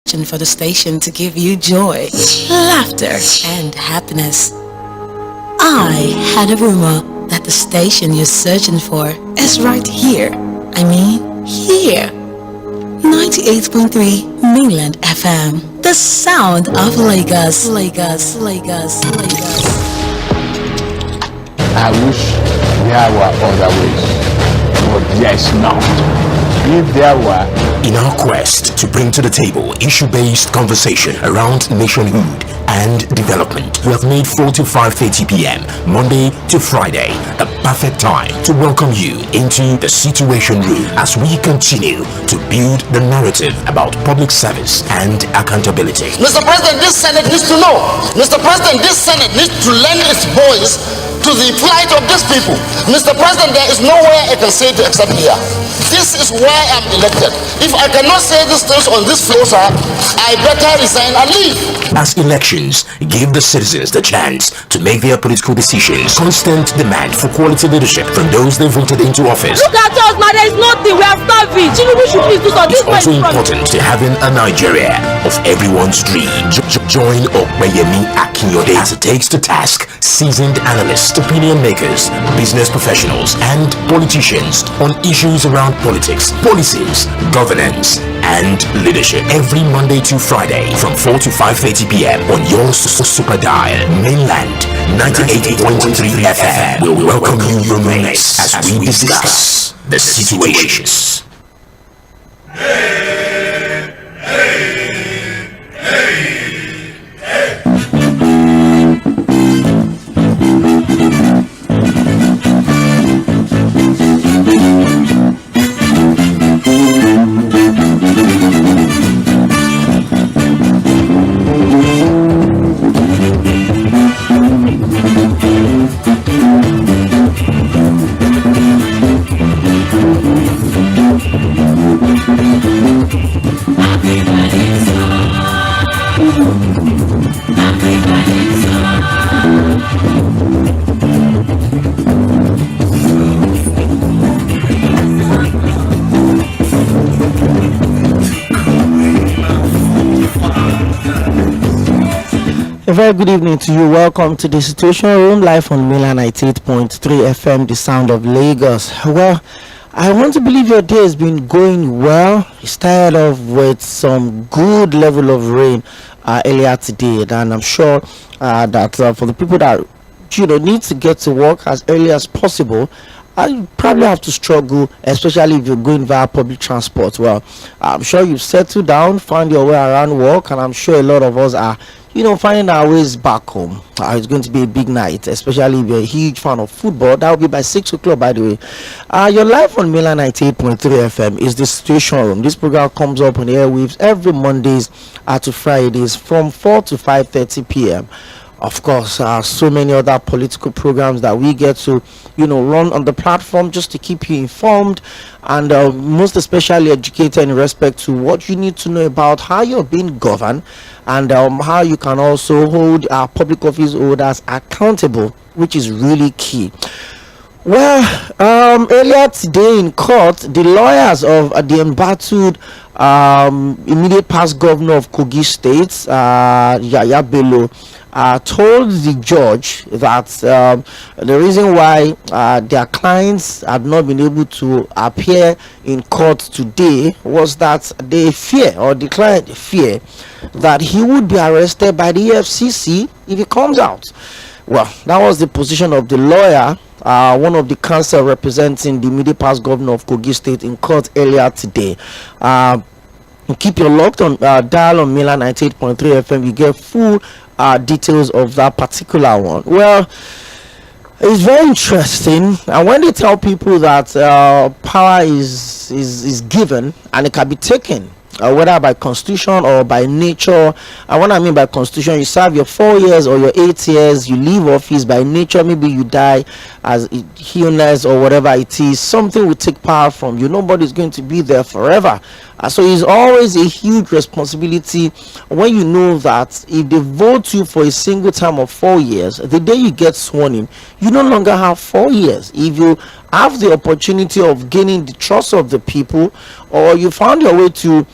for the station to give you joy, laughter, and happiness. I had a rumor that the station you're searching for is right here. I mean, here. 98.3 Mainland FM. The sound of Lagos. Lagos, Lagos, Lagos. I wish there were other ways, but there's not. If there were, in our quest to bring to the table issue-based conversation around nationhood and development, we have made 4 to 5:30 p.m. Monday to Friday the perfect time to welcome you into the Situation Room as we continue to build the narrative about public service and accountability. Mr. President, this Senate needs to know. Mr. President, this Senate needs to lend its voice to the plight of these people. Mr. President, there is nowhere I can say it except here. This is why I'm elected. If I cannot say these things on this floor, sir, I better resign and leave. As elections give the citizens the chance to make their political decisions, constant demand for quality leadership from those they voted into office. Look at us, man, there is nothing. We are starving. Tinubu should please do something. It's also important to having a Nigeria of everyone's dream. Join OPEYEMI AKINYODE as it takes to task seasoned analysts, opinion makers, business professionals, and politicians on issues around politics, policies, governance, and leadership. Every Monday to Friday from 4 to 5:30 p.m. on your super dial, Mainland 98.3 FM will welcome you your minutes as we discuss the situations. A very good evening to you. Welcome to the Situation Room, live on Mainland 98.3 FM, the sound of Lagos. Well, I want to believe your day has been going well. You started off with some good level of rain earlier today, and I'm sure that for the people that need to get to work as early as possible, I probably have to struggle, especially if you're going via public transport. Well, I'm sure you've settled down, found your way around work, and I'm sure a lot of us are finding our ways back home. It's going to be a big night, especially if you're a huge fan of football. That will be by 6 o'clock, by the way. You're live on Mainland 98.3 FM. Is the Situation Room. This program comes up on the airwaves every Mondays to Fridays from 4 to 5:30 p.m. Of course, so many other political programs that we get to, run on the platform just to keep you informed and most especially educated in respect to what you need to know about how you're being governed and how you can also hold public office holders accountable, which is really key. Well, earlier today in court, the lawyers of the embattled immediate past governor of Kogi State, Yaya Bello, told the judge that the reason why their clients had not been able to appear in court today was that they fear, or the client fear, that he would be arrested by the EFCC if he comes out. Well, that was the position of the lawyer, one of the counsel representing the immediate past governor of Kogi State in court earlier today. Keep your locked on dial on Mainland 98.3 FM. You get full details of that particular one. Well, it's very interesting, and when they tell people that power is given and it can be taken, whether by constitution or by nature, and what I mean by constitution, you serve your 4 years or your 8 years, you leave office. By nature, maybe you die as illness or whatever it is, something will take power from you. Nobody's going to be there forever. So it's always a huge responsibility when you know that if they vote you for a single term of 4 years, the day you get sworn in, you no longer have 4 years. If you have the opportunity of gaining the trust of the people, or you found your way to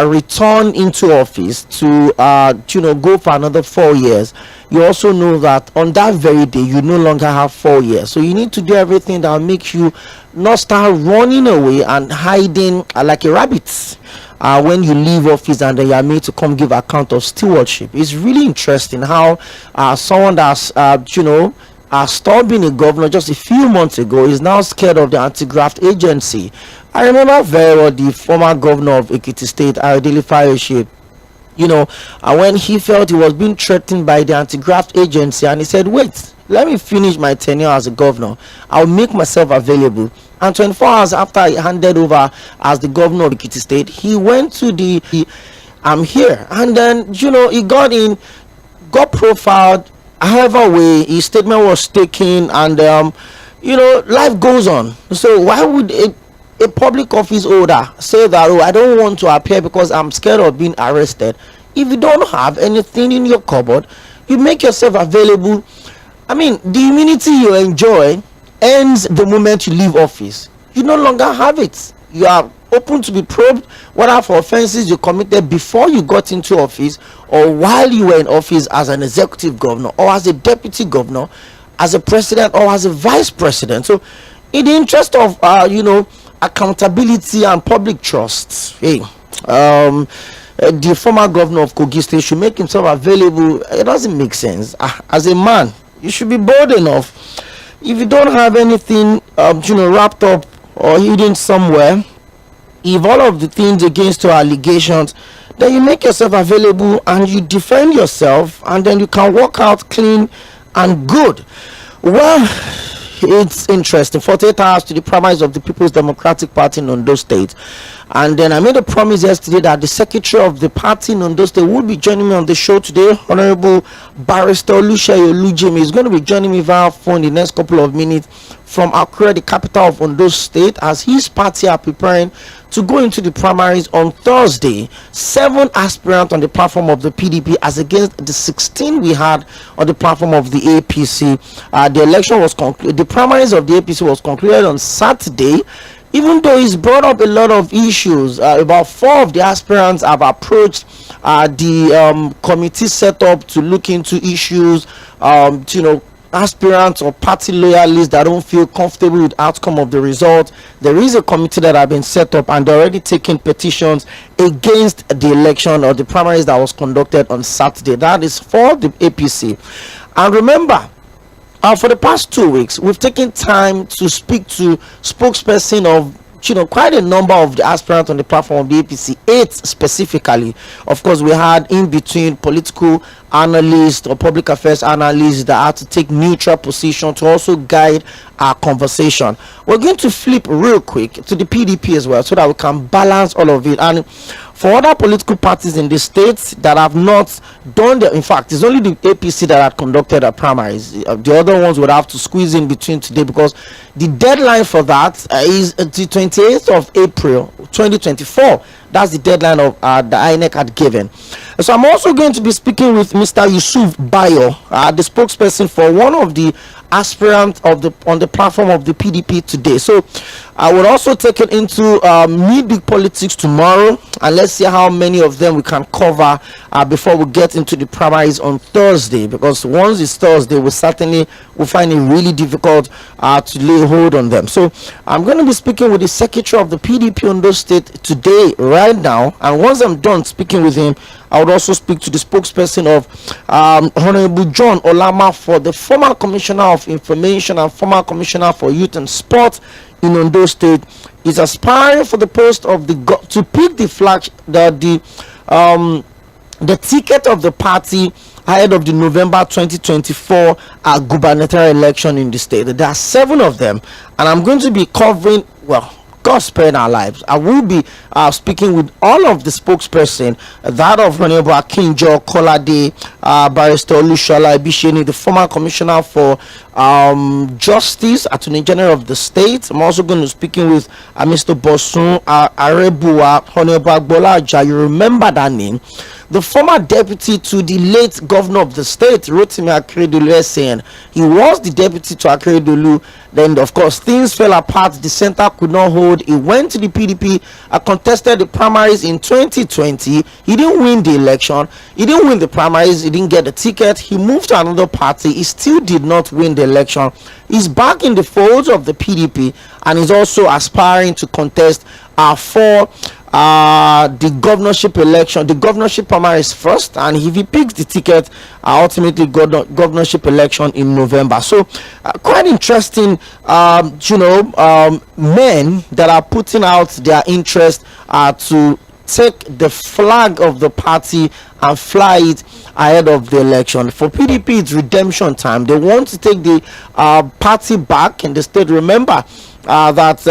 return into office to go for another 4 years, you also know that on that very day you no longer have 4 years. So you need to do everything that will make you not start running away and hiding like a rabbit when you leave office, and then you are made to come give account of stewardship. It's really interesting how someone that's stopped being a governor just a few months ago is now scared of the anti-graft agency. I remember very well the former governor of Ekiti State, Lɪධᴇ, when he felt he was being threatened by the anti-graft agency, and he said, wait, let me finish my tenure as a governor, I'll make myself available. And 24 hours after he handed over as the governor of Ekiti State, he went to the I'm here, and then he got profiled. However way his statement was taken, and life goes on. So why would a public office holder say that, I don't want to appear because I'm scared of being arrested? If you don't have anything in your cupboard, you make yourself available. I mean, the immunity you enjoy ends the moment you leave office. You no longer have it. You are open to be probed, whether for offenses you committed before you got into office, or while you were in office as an executive governor, or as a deputy governor, as a president, or as a vice president. So in the interest of accountability and public trust, the former governor of Kogi State should make himself available. It doesn't make sense. As a man, you should be bold enough. If you don't have anything wrapped up or hidden somewhere, if all of the things against your allegations, then you make yourself available and you defend yourself, and then you can walk out clean and good. Well, it's interesting. 48 hours to the primaries of the People's Democratic Party in Ondo State, and then I made a promise yesterday that the secretary of the party in Ondo State would be joining me on the show today. Honorable Barrister Oluseyi Olujimi is going to be joining me via phone in the next couple of minutes from Akure, the capital of Ondo State, as his party are preparing to go into the primaries on Thursday. 7 aspirants on the platform of the PDP as against the 16 we had on the platform of the APC. The election was concluded. The primaries of the APC was concluded on Saturday. Even though he's brought up a lot of issues, about 4 of the aspirants have approached the committee set up to look into issues, aspirants or party loyalists that don't feel comfortable with the outcome of the result. There is a committee that have been set up, and they're already taking petitions against the election or the primaries that was conducted on Saturday. That is for the APC. And remember, for the past 2 weeks, we've taken time to speak to spokesperson of quite a number of the aspirants on the platform of the APC, 8 specifically. Of course, we had in between political analysts or public affairs analysts that had to take neutral position to also guide our conversation. We're going to flip real quick to the PDP as well, so that we can balance all of it. And for other political parties in the states that have not done in fact, it's only the APC that had conducted a primaries. The other ones would have to squeeze in between today, because the deadline for that is the 28th of April 2024. That's the deadline of the INEC had given. So I'm also going to be speaking with Mr. Yusuf Bayo, the spokesperson for one of the aspirants on the platform of the PDP today. So I will also take it into mid-week politics tomorrow, and let's see how many of them we can cover before we get into the primaries on Thursday, because once it's Thursday, we certainly will find it really difficult to lay hold on them. So I'm going to be speaking with the secretary of the PDP on those state today, right now, and once I'm done speaking with him, I would also speak to the spokesperson of Honorable John Olama, for the former commissioner of information and former commissioner for youth and sport in Ondo State. Is aspiring for the post of to pick the flag, the ticket of the party ahead of the November 2024 gubernatorial election in the state. There are 7 of them, and I'm going to be covering God spared our lives. I will be speaking with all of the spokesperson, that of Honorable Akinjo Kolade, Barrister Olushola Ibisheni, the former commissioner for Justice, Attorney General of the state. I'm also going to be speaking with Mr. Bosun Arebuwa, Honorable Agbola Ajayi. You remember that name? The former deputy to the late governor of the state, Rotimi Akeredolu, saying he was the deputy to Akeredolu. Then, of course, things fell apart. The center could not hold. He went to the PDP, contested the primaries in 2020. He didn't win the election. He didn't win the primaries. He didn't get the ticket. He moved to another party. He still did not win the election. He's back in the folds of the PDP and is also aspiring to contest for the governorship election, the governorship primaries first, and if he picks the ticket, ultimately governorship election in November. So quite interesting, men that are putting out their interest to take the flag of the party and fly it ahead of the election. For PDP, it's redemption time. They want to take the party back in the state. Remember that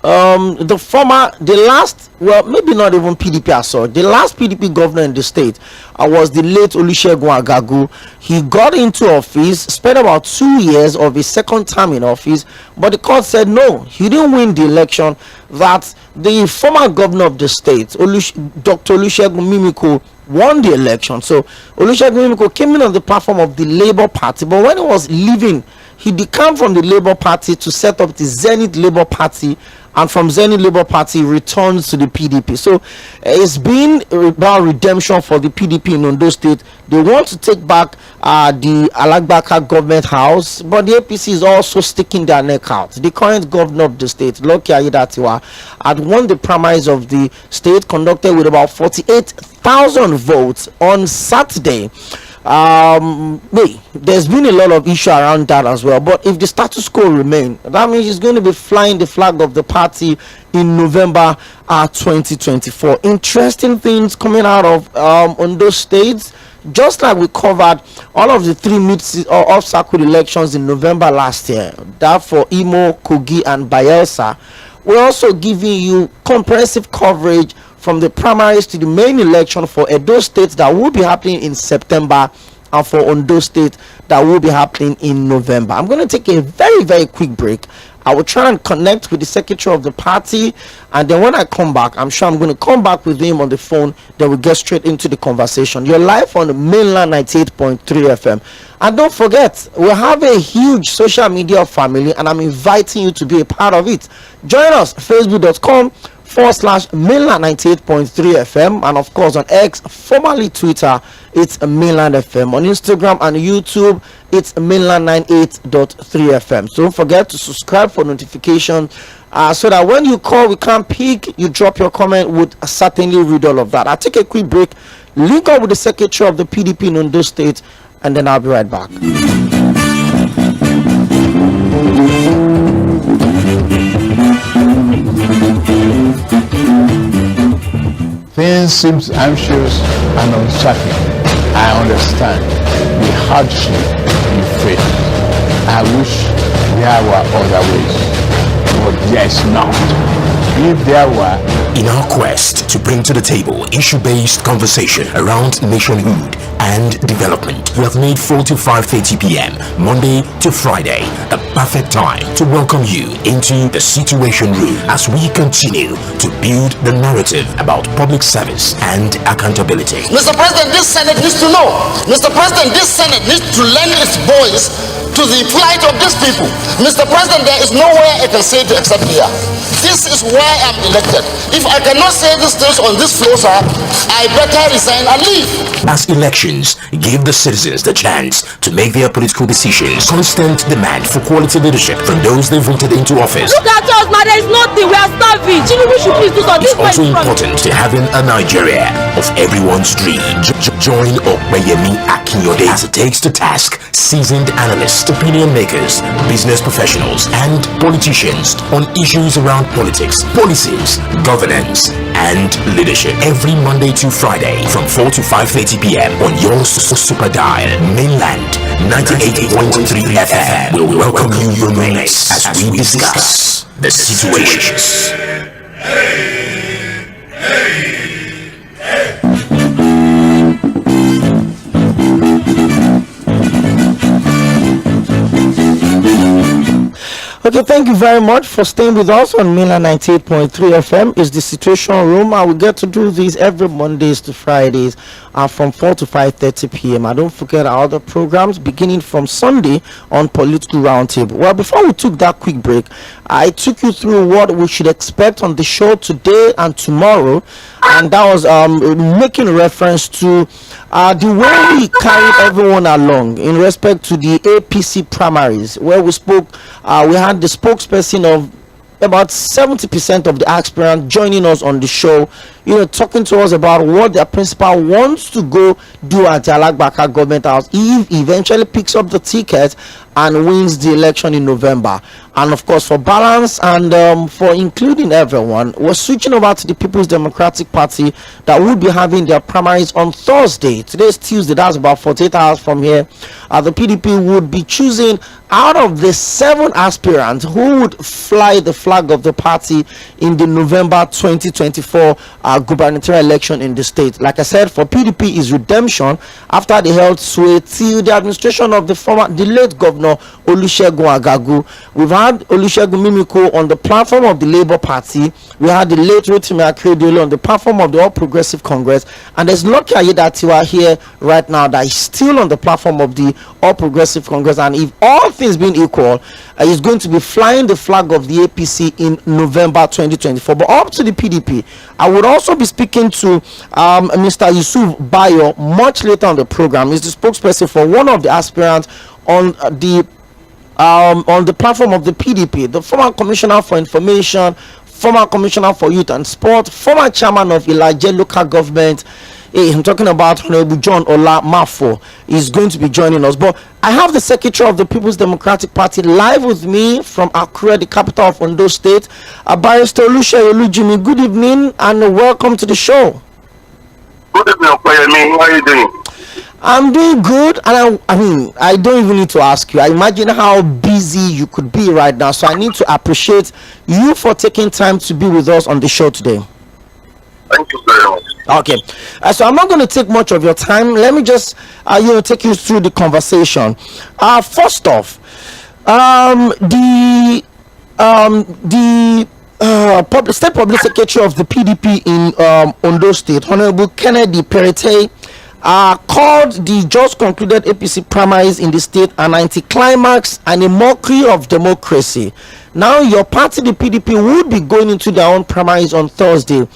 the last, well, maybe not even PDP as such, the last PDP governor in the state was the late Olusegun Agagu. He got into office, spent about 2 years of his second term in office, but the court said no, he didn't win the election, that the former governor of the state, Dr. Olusegun Mimiko, won the election. So Olusegun Mimiko came in on the platform of the Labour Party, but when he was leaving, he decamped from the Labour Party to set up the Zenith Labour Party, and from Zenith Labour Party returns to the PDP. So it's been about redemption for the PDP in Ondo State. They want to take back the Alagbaka government house, but the APC is also sticking their neck out. The current governor of the state, Lucky Aiyedatiwa, had won the primaries of the state, conducted with about 48,000 votes on Saturday. There's been a lot of issue around that as well, but if the status quo remain, that means he's going to be flying the flag of the party in November 2024. Interesting things coming out of Ondo States. Just like we covered all of the 3 off-circuit elections in November last year, that for Imo, Kogi and Bayelsa, we're also giving you comprehensive coverage from the primaries to the main election for Edo State that will be happening in September, and for Ondo State that will be happening in November. I'm going to take a very, very quick break. I will try and connect with the secretary of the party, and then when I come back, I'm sure I'm going to come back with him on the phone. Then we'll get straight into the conversation. You're live on the mainland 98.3 FM. And don't forget, we have a huge social media family, and I'm inviting you to be a part of it. Join us, facebook.com/mainland 98.3 FM, and of course on X, formerly Twitter, it's mainland FM. On Instagram and YouTube, it's mainland 98.3 FM. So don't forget to subscribe for notification, so that when you call, we can't pick, you drop your comment, would certainly read all of that. I'll take a quick break, link up with the secretary of the PDP in Ondo State, and then I'll be right back. Things seem anxious and uncertain. I understand the hardship you face. I wish there were other ways, but there's not. If there were, in our quest to bring to the table issue-based conversation around nationhood and development, we have made 4 to 5:30 p.m. Monday to Friday a perfect time to welcome you into the Situation Room as we continue to build the narrative about public service and accountability. Mr. President, this Senate needs to know. Mr. President, this Senate needs to lend its voice to the plight of these people. Mr. President, there is nowhere I can say it except here. This is where I'm elected. If I cannot say these things on this floor, sir, I better resign and leave. As elections give the citizens the chance to make their political decisions, constant demand for quality leadership from those they voted into office. Look at us, man, there is nothing. We are starving. Tinubu should please do something. It's also important to having a Nigeria of everyone's dream. Join OPEYEMI Akinyode as it takes to task seasoned analysts, opinion makers, business professionals, and politicians on issues around politics, policies, governance, and leadership. Every Monday to Friday from 4 to 5:30 p.m. on your super dial, mainland 98.3 FM. We'll welcome you your minutes as we discuss the situations. Okay, thank you very much for staying with us on Mila 98.3 FM. It's the Situation Room. I will get to do these every Mondays to Fridays from 4 to 5:30 p.m. And don't forget our other programs beginning from Sunday on Political Roundtable. Well, before we took that quick break, I took you through what we should expect on the show today and tomorrow. And that was making reference to the way we carried everyone along in respect to the APC primaries, where we spoke, we had the spokesperson of about 70% of the aspirants joining us on the show, talking to us about what their principal wants to go do at the Alagbaka government house if he eventually picks up the ticket and wins the election in November. And of course, for balance and for including everyone, we're switching over to the People's Democratic Party that will be having their primaries on Thursday. Today's Tuesday, that's about 48 hours from here. The PDP would be choosing out of the 7 aspirants who would fly the flag of the party in the November 2024 gubernatorial election in the state. Like I said, for PDP is redemption after they held sway till the administration of the late governor Olusegun Agagu. We've had Olusegun Mimiko on the platform of the Labour Party. We had the late Rotimi Akeredolu on the platform of the All Progressive Congress, and there's Lucky Ayedatiwa here right now that is still on the platform of the All Progressive Congress. And if all things being equal, he's going to be flying the flag of the APC in November 2024. But up to the PDP, I would also be speaking to Mr. Yusuf Bayo much later on the program. He's the spokesperson for one of the aspirants on the platform of the PDP, the former Commissioner for Information, former Commissioner for Youth and Sport, former Chairman of Ilaje Local Government. I'm talking about Honorable John Ola Mafo is going to be joining us. But I have the Secretary of the People's Democratic Party live with me from Akure, the capital of Ondo State, Barrister Olusegun. Good evening and welcome to the show. Good evening, OPEYEMI. How are you doing? I'm doing good, and I don't even need to ask you. I imagine how busy you could be right now, so I need to appreciate you for taking time to be with us on the show today. Thank you very much. Okay, so I'm not going to take much of your time. Let me just take you through the conversation. First off, the State Public Secretary of the PDP in Ondo State, Honorable Kennedy Perete, called the just concluded APC primaries in the state an anticlimax and a mockery of democracy. Now your party, the PDP, would be going into their own primaries on Thursday.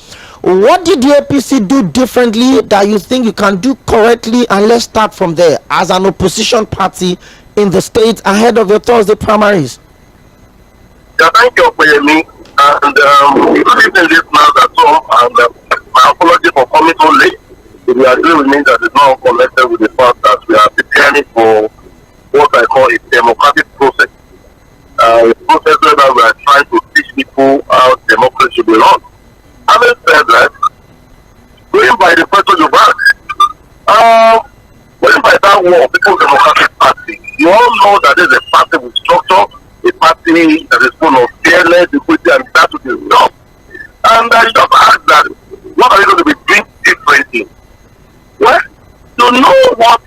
What did the APC do differently that you think you can do correctly? And let's start from there as an opposition party in the state ahead of your Thursday primaries. Yeah, thank you, OPEYEMI. And good evening, listeners at home. And my apology for coming so late. If you agree with me that it's not connected with the fact that we are preparing for what I call a democratic process. A process where we are trying to teach people how democracy should be run. Having said that, going by the question you asked, going by that word, People's Democratic Party, you all know that there's a party with structure, a party that is full of fairness, equity, and that's what is done. And I just asked that, what are you going to be doing differently? Well, you know what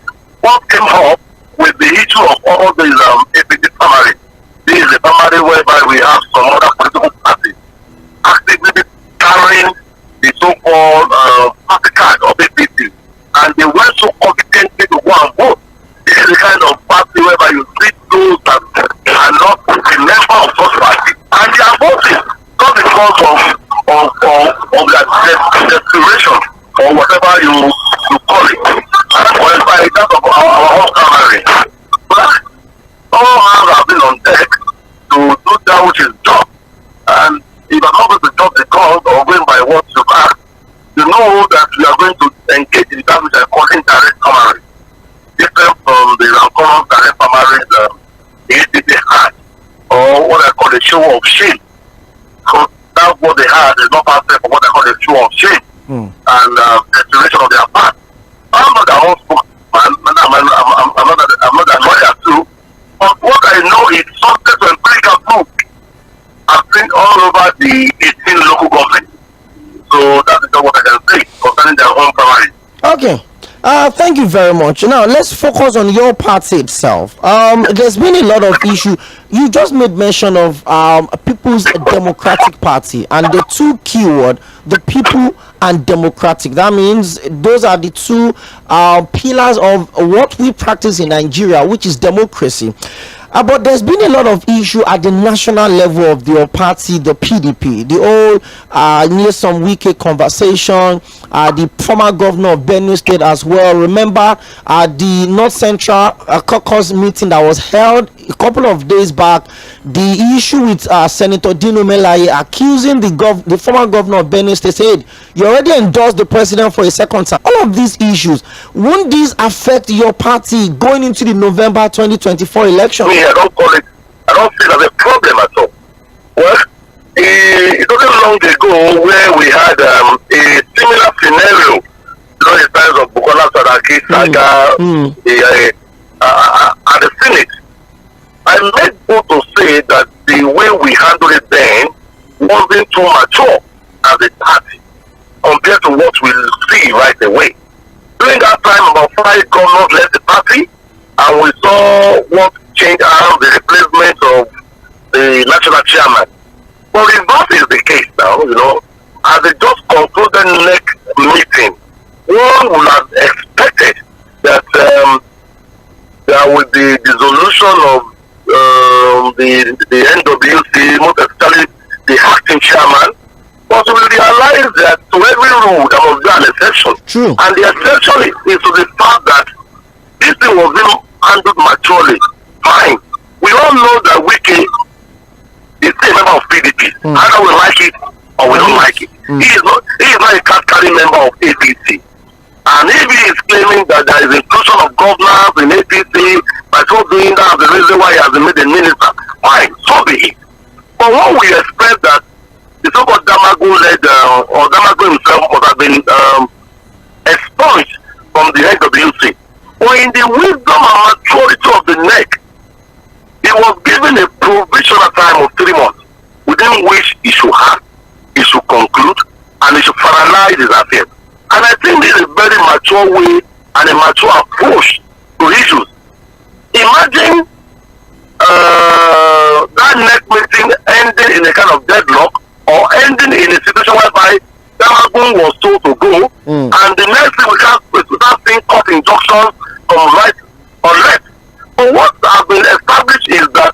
came up with the issue of all these APC primaries. This is a primary whereby we have some other political parties actively carrying the so-called party card of APC, and they were so competently to go and vote. This is the kind of party whereby you treat those that are not a member of such party, and they are voting not because of their desperation or whatever you call it. And for example, of our own primary, but all hands have been on deck to do that which is job. And if I'm not going to jump the gun or going by what you've asked, you know that we are going to engage in that which I call indirect primary. Different from the common direct primaries the APC had, or what I call a show of shame. So that's what they had is not perfect for what I call a show of shame and desperation of their part. I'm not their own spokesman, I'm not a lawyer too, but what I know is something to empirical proof. I've seen the 18 local governments. So that is what I can say concerning their own primaries. Okay. Thank you very much. Now let's focus on your party itself. There's been a lot of issue. You just made mention of People's Democratic Party, and the two keyword, the people and democratic. That means those are the two pillars of what we practice in Nigeria, which is democracy. But there's been a lot of issue at the national level of your party, the PDP. The old near some weekend conversation, the former governor of Benue State as well. Remember the North Central caucus meeting that was held a couple of days back. The issue with Senator Dino Melaye accusing the former governor of Benue State, said you already endorsed the president for a second time. All of these issues, won't these affect your party going into the November 2024 election? I don't see it as a problem at all. Well, it wasn't long ago where we had a similar scenario, the times of Bukola Saraki saga at the Senate. I made bold to say that the way we handled it then wasn't too mature as a party compared to what we'll see right away. During that time, about 5 governors left the party, and we saw what changed around the replacement of the national chairman. But reverse is the case now, as they just concluded next meeting, one would have expected that there would be dissolution of the NWC, most especially the acting chairman. But we realize that to every rule there must be an exception. True. And the exception is to the fact that this thing was being handled maturely. Fine. We all know that Wike is a member of PDP. Either we like it or we don't like it. He is not a card-carrying member of APC. And if he is claiming that there is inclusion of governors in APC, by so doing that the reason why he has been made a minister, fine, so be it. But what we expect that the so-called Damago led, or Damago himself must have been expunged from the NWC. But in the wisdom and maturity of the neck, he was given a provisional time of 3 months, within which he should have, he should conclude, and he should finalize his affairs. And I think this is a very mature way and a mature approach to issues. Imagine that next meeting ending in a kind of deadlock, or ending in a situation whereby Damagun was told to go, and the next thing we can't without seeing court injunctions from right or left. But what has been established is that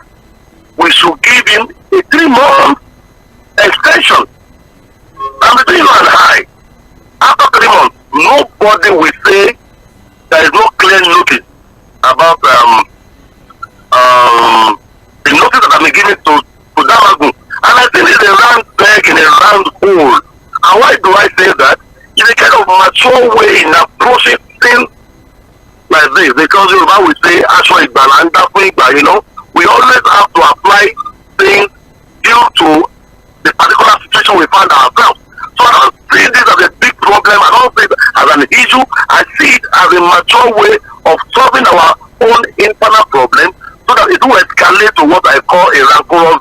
we should give him a 3-month extension. And between you and I, after 3 months, nobody will say there is no clear notice about the notice that I'm giving to Damagun. And I think it's a round peg in a round hole. And why do I say that? It's a kind of mature way in approaching things like this. Because Yoruba will say, we always have to apply things due to the particular situation we find ourselves. So I don't see this as a big problem. I don't see it as an issue. I see it as a mature way of solving our own internal problem, so that it will escalate to what I call a rancorous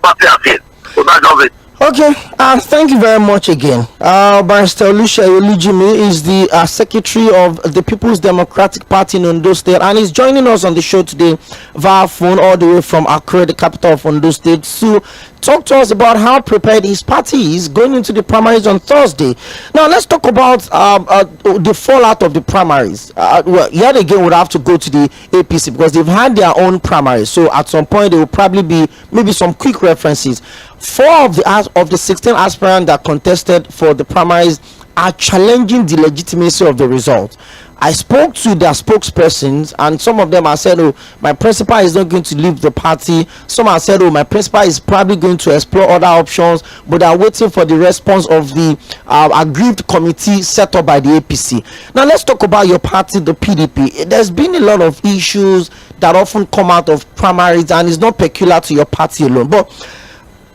party affairs. So that's just it. Okay, thank you very much again. Barrister Olusha Olujimi is the secretary of the People's Democratic Party in Ondo State, and he's joining us on the show today via phone all the way from Accra, the capital of Ondo State, to talk to us about how prepared his party is going into the primaries on Thursday. Now, let's talk about the fallout of the primaries. Well, yet again, we'll have to go to the APC because they've had their own primaries. So at some point, there will probably be maybe some quick references. 4 of the 16 aspirants that contested for the primaries are challenging the legitimacy of the result. I spoke to their spokespersons, and some of them have said, oh, my principal is not going to leave the party. Some have said, oh, my principal is probably going to explore other options, but they are waiting for the response of the aggrieved committee set up by the APC. Now, let's talk about your party, the PDP. There's been a lot of issues that often come out of primaries, and it's not peculiar to your party alone. But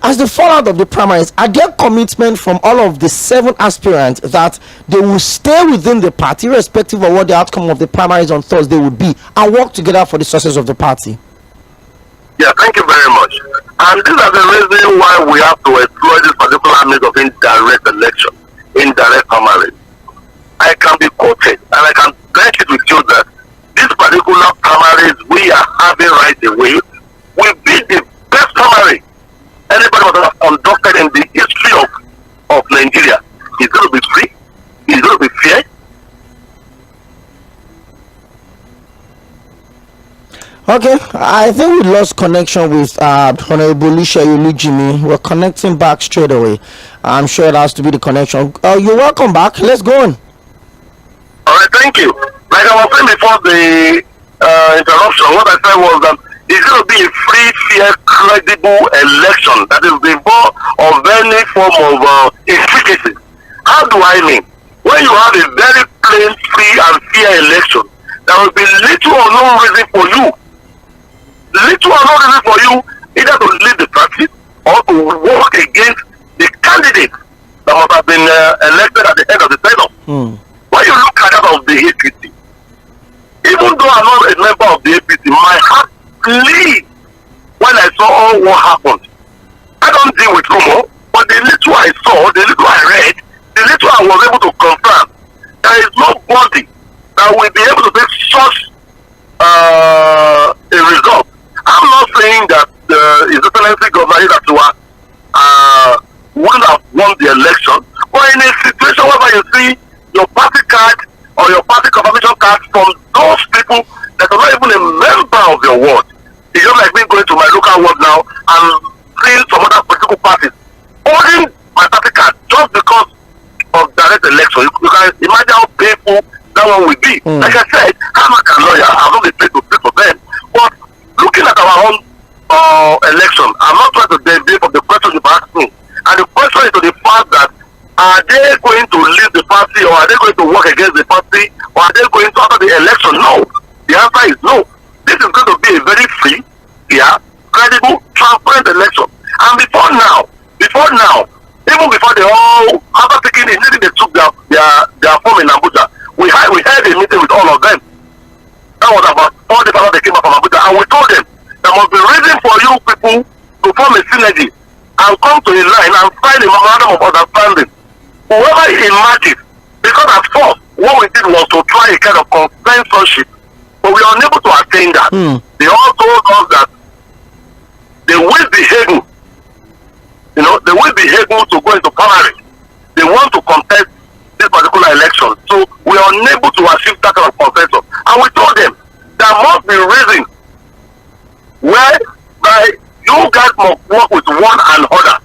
as the fallout of the primaries, are there commitment from all of the 7 aspirants that they will stay within the party, irrespective of what the outcome of the primaries on Thursday would be, and work together for the success of the party? Yeah, thank you very much. And these are the reasons why we have to explore this particular means of indirect election, indirect primary. I can be quoted and I can bench it with you that this particular primaries we are having right away will be the best primary anybody must have conducted in the history of Nigeria. It's going to be free, it's going to be fair. Okay, I think we lost connection with Honorable Lɪධᴇ. We're connecting back straight away. I'm sure it has to be the connection. You're welcome back. Let's go on. All right, thank you. Like I was saying before the interruption, what I said was that it's going to be a free, fair, credible election that is devoid of any form of efficacy. How do I mean? When you have a very plain, free, and fair election, there will be little or no reason for you either to leave the party or to work against the candidate that must have been elected at the end of the tenure. When you look at that of the APC, even though I'm not a member of the APC, my heart bleeds when I saw all what happened. I don't deal with rumor, but the little I saw, the little I read, the little I was able to confirm, there is nobody that will be able to take such a result. I'm not saying that His Excellency Governor Iirsᴛ would have won the election, but in a situation where you see your party card or your party confirmation card from those people that are not even a member of your ward, it's just like me going to my local ward now and seeing some other political parties holding my party card just because of direct election. You can imagine how painful that one will be. Like I said, I'm not a lawyer, I'm not a paid to speak for them. But looking at our own election, I'm not trying to deviate from the question you've asked me. And the question is to the fact that are they going to leave the party, or are they going to work against the party, or are they going to after the election? No. The answer is no. This is going to be a very free, credible, transparent election. And before now, even before they all, after taking it, they took their form in Abuja, we had a meeting with all of them. That was about 4 days after they came back from Abuja, and we told them there must be reason for you people to form a synergy and come to a line and sign a memorandum of understanding. Whoever emerges, because at first what we did was to try a kind of consensus, but we are unable to attain that. They all told us that they will be able, they will be able to go into primary. They want to contest this particular election, so we are unable to achieve that kind of consensus. And we told them there must be reason whereby you guys must work with one another,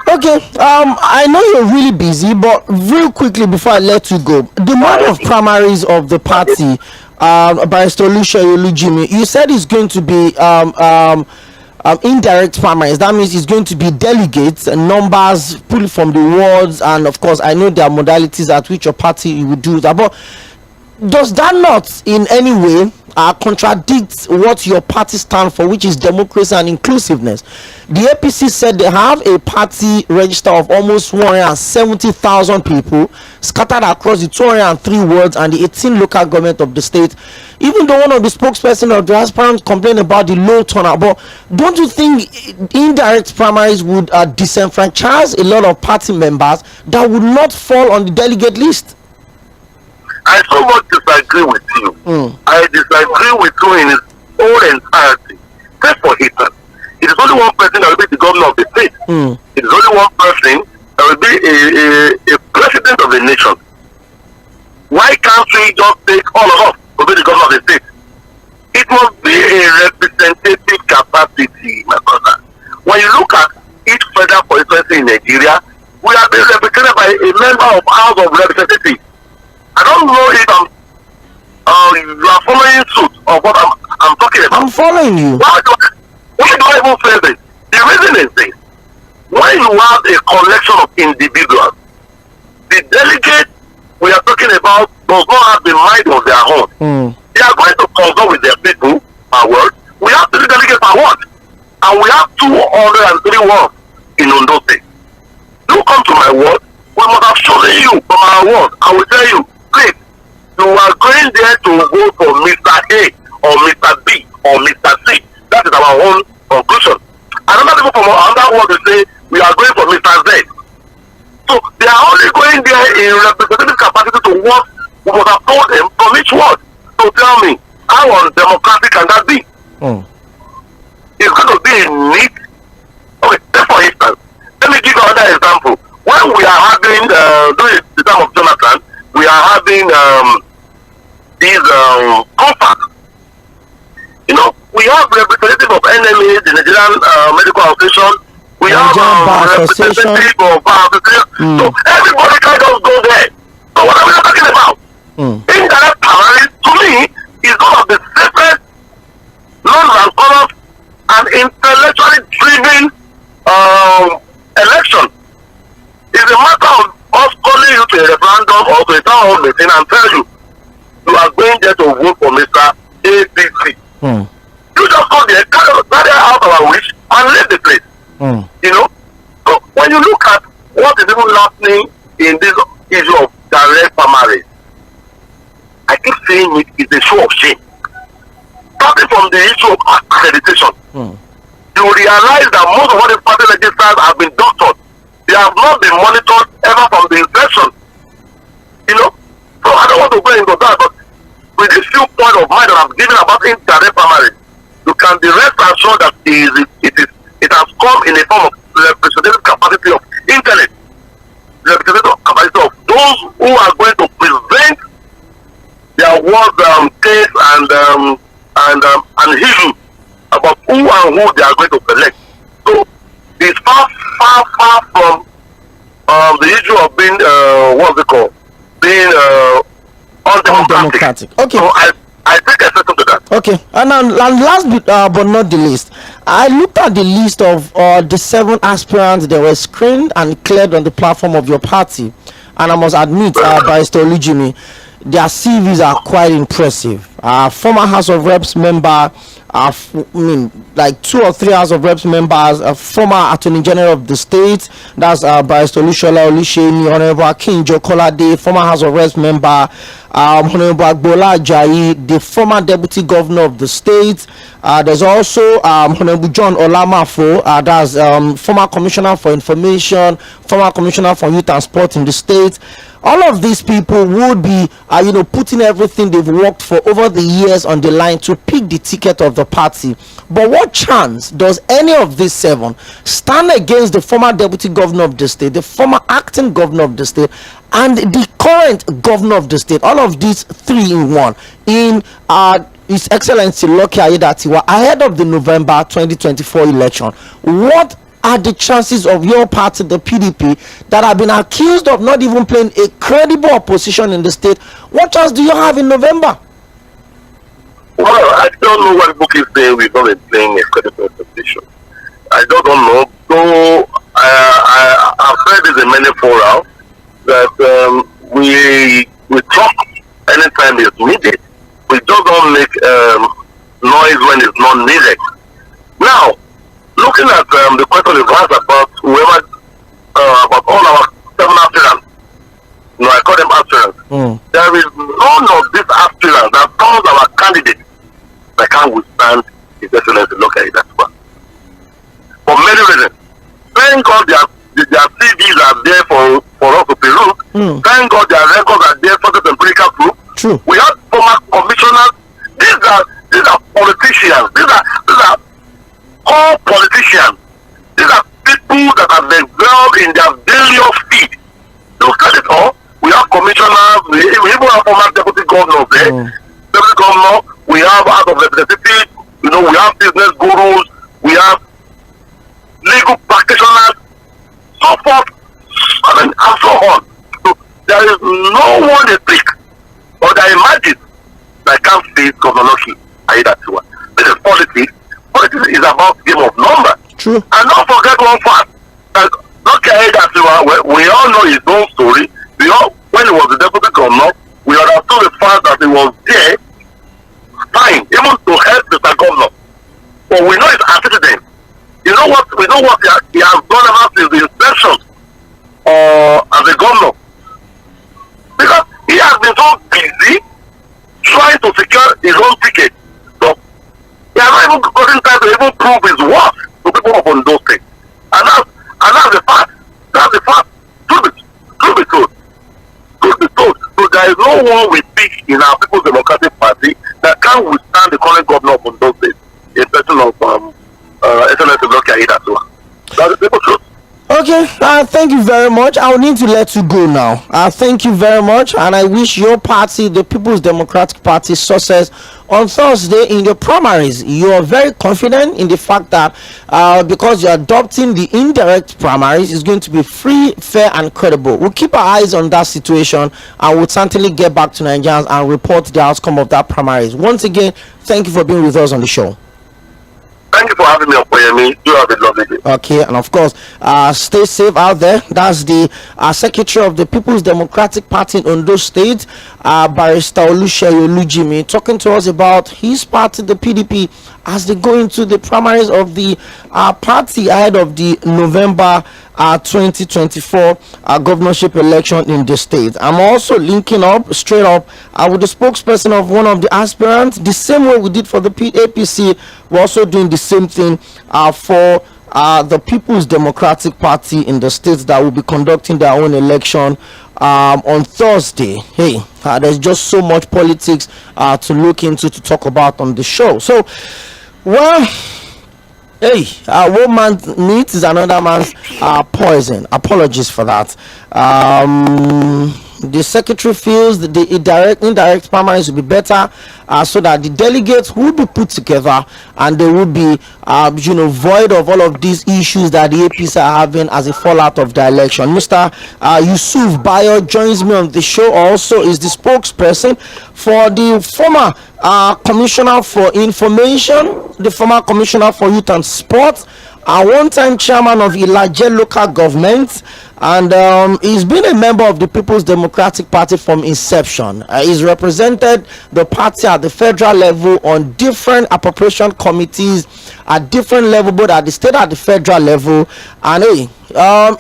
Okay, I know you're really busy, but real quickly before I let you go, the mode of primaries of the party, Barrister Lɪධᴇ, you said it's going to be indirect primaries. That means it's going to be delegates and numbers pulled from the wards, and of course I know there are modalities at which your party will do that, but does that not in any way contradict what your party stands for, which is democracy and inclusiveness? The APC said they have a party register of almost 170,000 people scattered across the 203 wards and the 18 local government of the state. Even though one of the spokesperson of the aspirants complained about the low turnout, but don't you think indirect primaries would disenfranchise a lot of party members that would not fall on the delegate list? I so much disagree with you. I disagree with you in its whole entirety. Take for instance, it is only one person that will be the governor of the state. It is only one person that will be a president of the nation. Why can't we just take all of us to be the governor of the state? It must be a representative capacity, my brother. When you look at each federal constituency in Nigeria, we are being represented by a member of House of Representatives. I don't know if you are following suit of what I'm talking about. I'm following you. Why do I even say this? The reason is this. When you have a collection of individuals, the delegate we are talking about does not have the mind of their own. They are going to consult with their people per word. We have 3 delegates per word. And we have 203 wards in Ondo State. You come to my ward, we must have shown you from our ward. I will tell you, please, you are going there to vote for Mr. A or Mr. B or Mr. C. That is our own conclusion. Another people from another world will say we are going for Mr. Z. So they are only going there in representative capacity to what we must have told them from each word. So tell me, how undemocratic can that be? It's going to be a neat. Okay, take for instance, let me give you another example. When we are having during the time of Jonathan, we are having these conference. You know, we have representative of NMA, the Nigerian Medical Association. We have representative of Bar Association. So everybody can just go there. So what are we talking about? Indirect primary, to me, is one of the safest, non-rancorous, and intellectually driven election. It's a matter of us calling you to a referendum or to a town hall meeting and tell you you are going there to vote for Mr. ABC. You just go there, carry out our wish, and leave the place. You know? So when you look at what is even happening in this issue of direct primaries, I keep saying it is a show of shame. Starting from the issue of accreditation, you realize that most of what the party legislators have been doctored. They have not been monitored ever from the inception. You know? So I don't want to go into that, but with this few point of mind that I'm giving about indirect primaries, you can be rest assured that it has come in a form of representative capacity of intellect, representative capacity of those who are going to present their words, case and issue about who and who they are going to select. So it's far from the issue of being being undemocratic. Okay. So I take exception to that. Okay, and last but not the least, I looked at the list of the 7 aspirants that were screened and cleared on the platform of your party, and I must admit, by Olujimi, their CVs are quite impressive. Former House of Reps member, like 2 or 3 House of Reps members, former Attorney General of the state, that's Barrister Olushola Olisheni, Honorable Akinjo Kolade, former House of Reps member, Honorable Agbola Ajayi, the former Deputy Governor of the state. There's also Honorable John Olamafo, that's former Commissioner for Information, former Commissioner for Youth and Sport in the state. All of these people would be, putting everything they've worked for over the years on the line to pick the ticket of the party. But what chance does any of these 7 stand against the former Deputy Governor of the state, the former Acting Governor of the state, and the current Governor of the state? All of these 3 in 1 in His Excellency Lucky Aiyedatiwa ahead of the November 2024 election. What are the chances of your party, the PDP, that have been accused of not even playing a credible opposition in the state? What chance do you have in November? Well, I don't know what book is saying we're not playing a credible opposition. I don't know. So I've heard this in many fora that we talk anytime it's needed. We just don't make noise when it's not needed. Now, looking at the question you asked about whoever, about all our 7 aspirants, I call them aspirants. There is none of these aspirants that comes our candidate that can withstand His Excellency Lucky Aiyedatiwa. For many reasons. Thank God their CVs are there for us to peruse. Thank God their records are there for the empirical proof. True. We have former commissioners. These are politicians. These are all politicians. These are people that have excelled in their daily feed. Look at it all. We have commissioners. We even have former deputy governors there. Deputy governor. We have House of Representatives. We have business gurus. We have legal practitioners. So forth. And so on. So there is no one they pick or they imagine that can't face Governor Lucky Aiyedatiwa. This is politics. Politics is about game of numbers. True. And don't forget one fact. Lucky Aiyedatiwa, we all know his own story. When he was the deputy governor, we understood the fact that he was there, fine, even to help Mr. Governor. But we know his antecedents. We know what he has done ever since the inception as a governor. Because he has been so busy even prove his worth to people of Ondo State. And that's the fact. That's the fact. Truth be told. So there is no one we pick in our People's Democratic Party that can withstand the current governor of Ondo State, in person of 𝐴 That's the simple truth. Okay, thank you very much. I will need to let you go now. Thank you very much, and I wish your party, the People's Democratic Party, success on Thursday in the primaries. You are very confident in the fact that because you're adopting the indirect primaries, it's going to be free, fair, and credible. We'll keep our eyes on that situation, and we'll certainly get back to Nigerians and report the outcome of that primaries. Once again, thank you for being with us on the show. Thank you for having me, OPEYEMI. You have a lovely day. Okay, and of course, stay safe out there. That's the Secretary of the People's Democratic Party in Ondo State, Barrister Olusegun Olujimi, talking to us about his party, the PDP, as they go into the primaries of the party ahead of the November 2024 governorship election in the state. I'm also linking up straight up with the spokesperson of one of the aspirants, the same way we did for the APC. We're also doing the same thing for the People's Democratic Party in the states that will be conducting their own election on Thursday. Hey, there's just so much politics to look into, to talk about on the show. So, well, hey, one man's meat is another man's poison. Apologies for that. The secretary feels that the indirect primaries will be better, so that the delegates will be put together and they will be void of all of these issues that the APC are having as a fallout of the election. Mr. Yusuf Bayo joins me on the show. Also is the spokesperson for the former commissioner for information, the former commissioner for youth and sports, a one-time chairman of Lìdᴇ local government, and he's been a member of the People's Democratic Party from inception. He's represented the party at the federal level on different appropriation committees at different level, both at the state and the federal level. And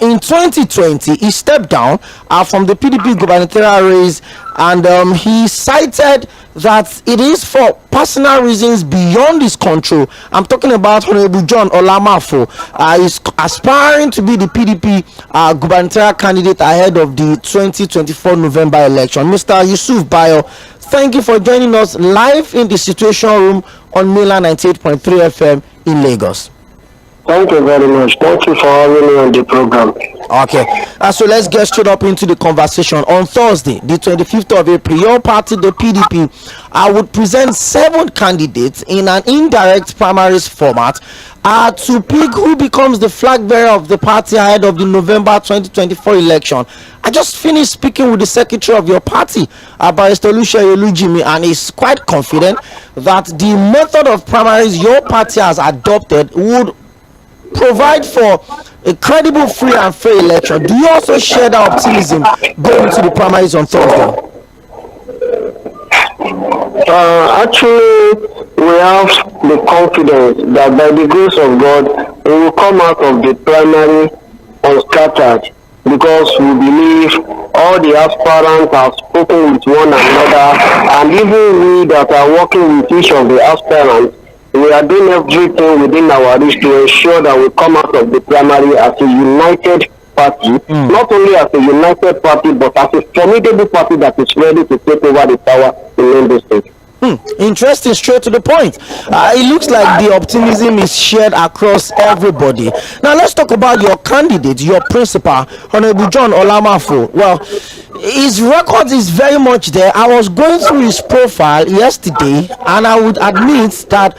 in 2020 he stepped down from the PDP gubernatorial race, and he cited that it is for personal reasons beyond his control. I'm talking about Honorable John Olamafo. Is aspiring to be the PDP gubernatorial candidate ahead of the 2024 November election. Mr. Yusuf Bayo, thank you for joining us live in the Situation Room on Mainland 98.3 FM in Lagos. Thank you very much. Thank you for having me on the program. Okay, so let's get straight up into the conversation. On Thursday, the 25th of April, your party, the PDP, would present 7 candidates in an indirect primaries format to pick who becomes the flag bearer of the party ahead of the November 2024 election. I just finished speaking with the secretary of your party, Barrister Olusegun Olujimi, and he's quite confident that the method of primaries your party has adopted would provide for a credible, free and fair election. Do you also share that optimism going to the primaries on Thursday? Actually, we have the confidence that by the grace of God, we will come out of the primary unscattered, because we believe all the aspirants have spoken with one another, and even we that are working with each of the aspirants, we are doing everything within our reach to ensure that we come out of the primary as a united party, not only as a united party, but as a formidable party that is ready to take over the power in Ondo State. Interesting, straight to the point. It looks like the optimism is shared across everybody. Now let's talk about your candidate, your principal, Honorable John Olamafo. Well, his record is very much there. I was going through his profile yesterday, and I would admit that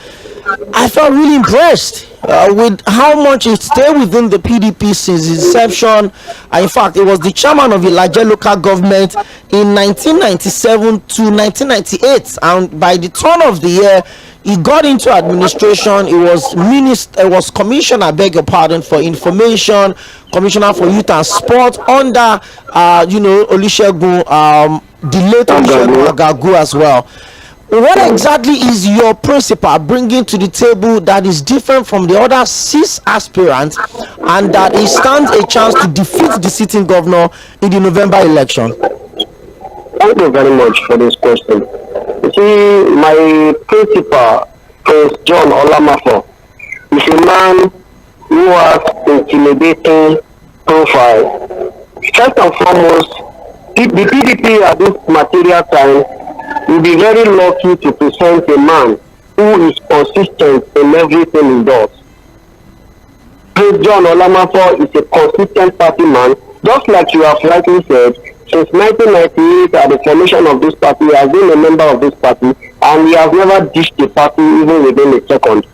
I felt really impressed with how much he stayed within the PDP since inception. In fact, he was the chairman of Lìdᴇ local government in 1997 to 1998, and by the turn of the year, he got into administration. He was commissioner, I beg your pardon, for information, commissioner for youth and sport under Olusegun, the late Olusegun Agagu as well. What exactly is your principal bringing to the table that is different from the other 6 aspirants, and that he stands a chance to defeat the sitting governor in the November election? Thank you very much for this question. You see, my principal is John Olamafo. is a man who has intimidating profile. First and foremost, the PDP at this material time will be very lucky to present a man who is consistent in everything he does. Prince John Olamafo is a consistent party man, just like you have rightly said. Since 1998, at the formation of this party, he has been a member of this party, and he has never ditched the party even within a second.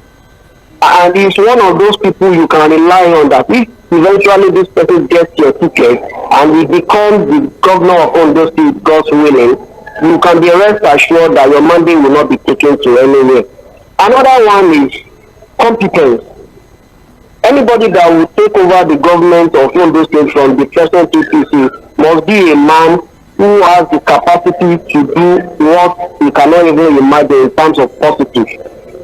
And he's one of those people you can rely on, that if eventually this person gets your ticket and he becomes the governor of Ondo State, God's willing, you can be rest assured that your mandate will not be taken to anywhere. Another one is competence. Anybody that will take over the government of Ondo State from the present TPC must be a man who has the capacity to do what we cannot even imagine in terms of positive.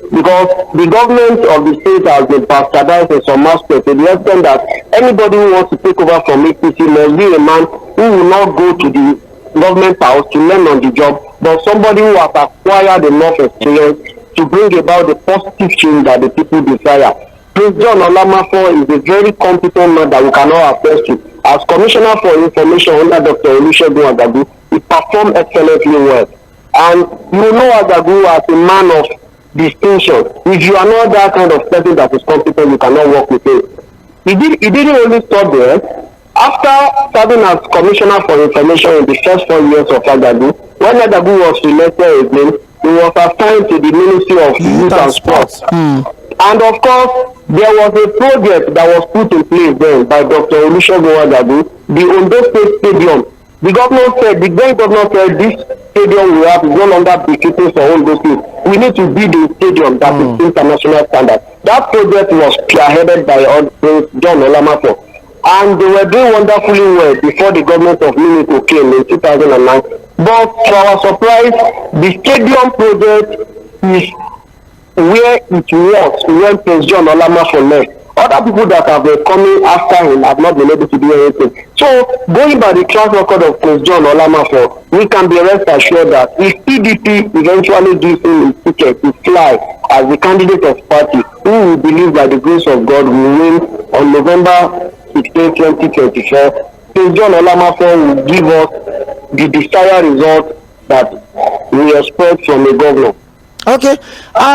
Because the government of the state has been bastardized in some aspects to the extent that anybody who wants to take over from APC must be a man who will not go to the government house to learn on the job, but somebody who has acquired enough experience to bring about the positive change that the people desire. Prince John Olamafo is a very competent man that we cannot afford to. As Commissioner for Information under Dr. Olusegun Agagu, he performed excellently well. And you know Agagu as a man of distinction. If you are not that kind of person that is competent, you cannot work with him. He didn't only stop there. After serving as Commissioner for Information in the first 4 years of Agagu, when Agagu was elected again, he was assigned to the Ministry of Youth and Sports. And of course, there was a project that was put in place then by Dr. Olusegun Agagu, the Ondo State Stadium. The then governor said this stadium we have is no longer befitting for Ondo State. We need to build a stadium that is international standard. That project was spearheaded by Prince John Olamafo. And they were doing wonderfully well before the government of Mimiko came in 2009. But to our surprise, the stadium project is where it was when Prince John Olamafo left. Other people that have been coming after him have not been able to do anything. So, going by the track record of Prince John Olamafo, we can be rest assured that if PDP eventually gives him a ticket to fly as the candidate of party, who will believe by the grace of God will win on November 16, 2024, Prince John Olamafo will give us the desired result that we expect from a governor. Okay,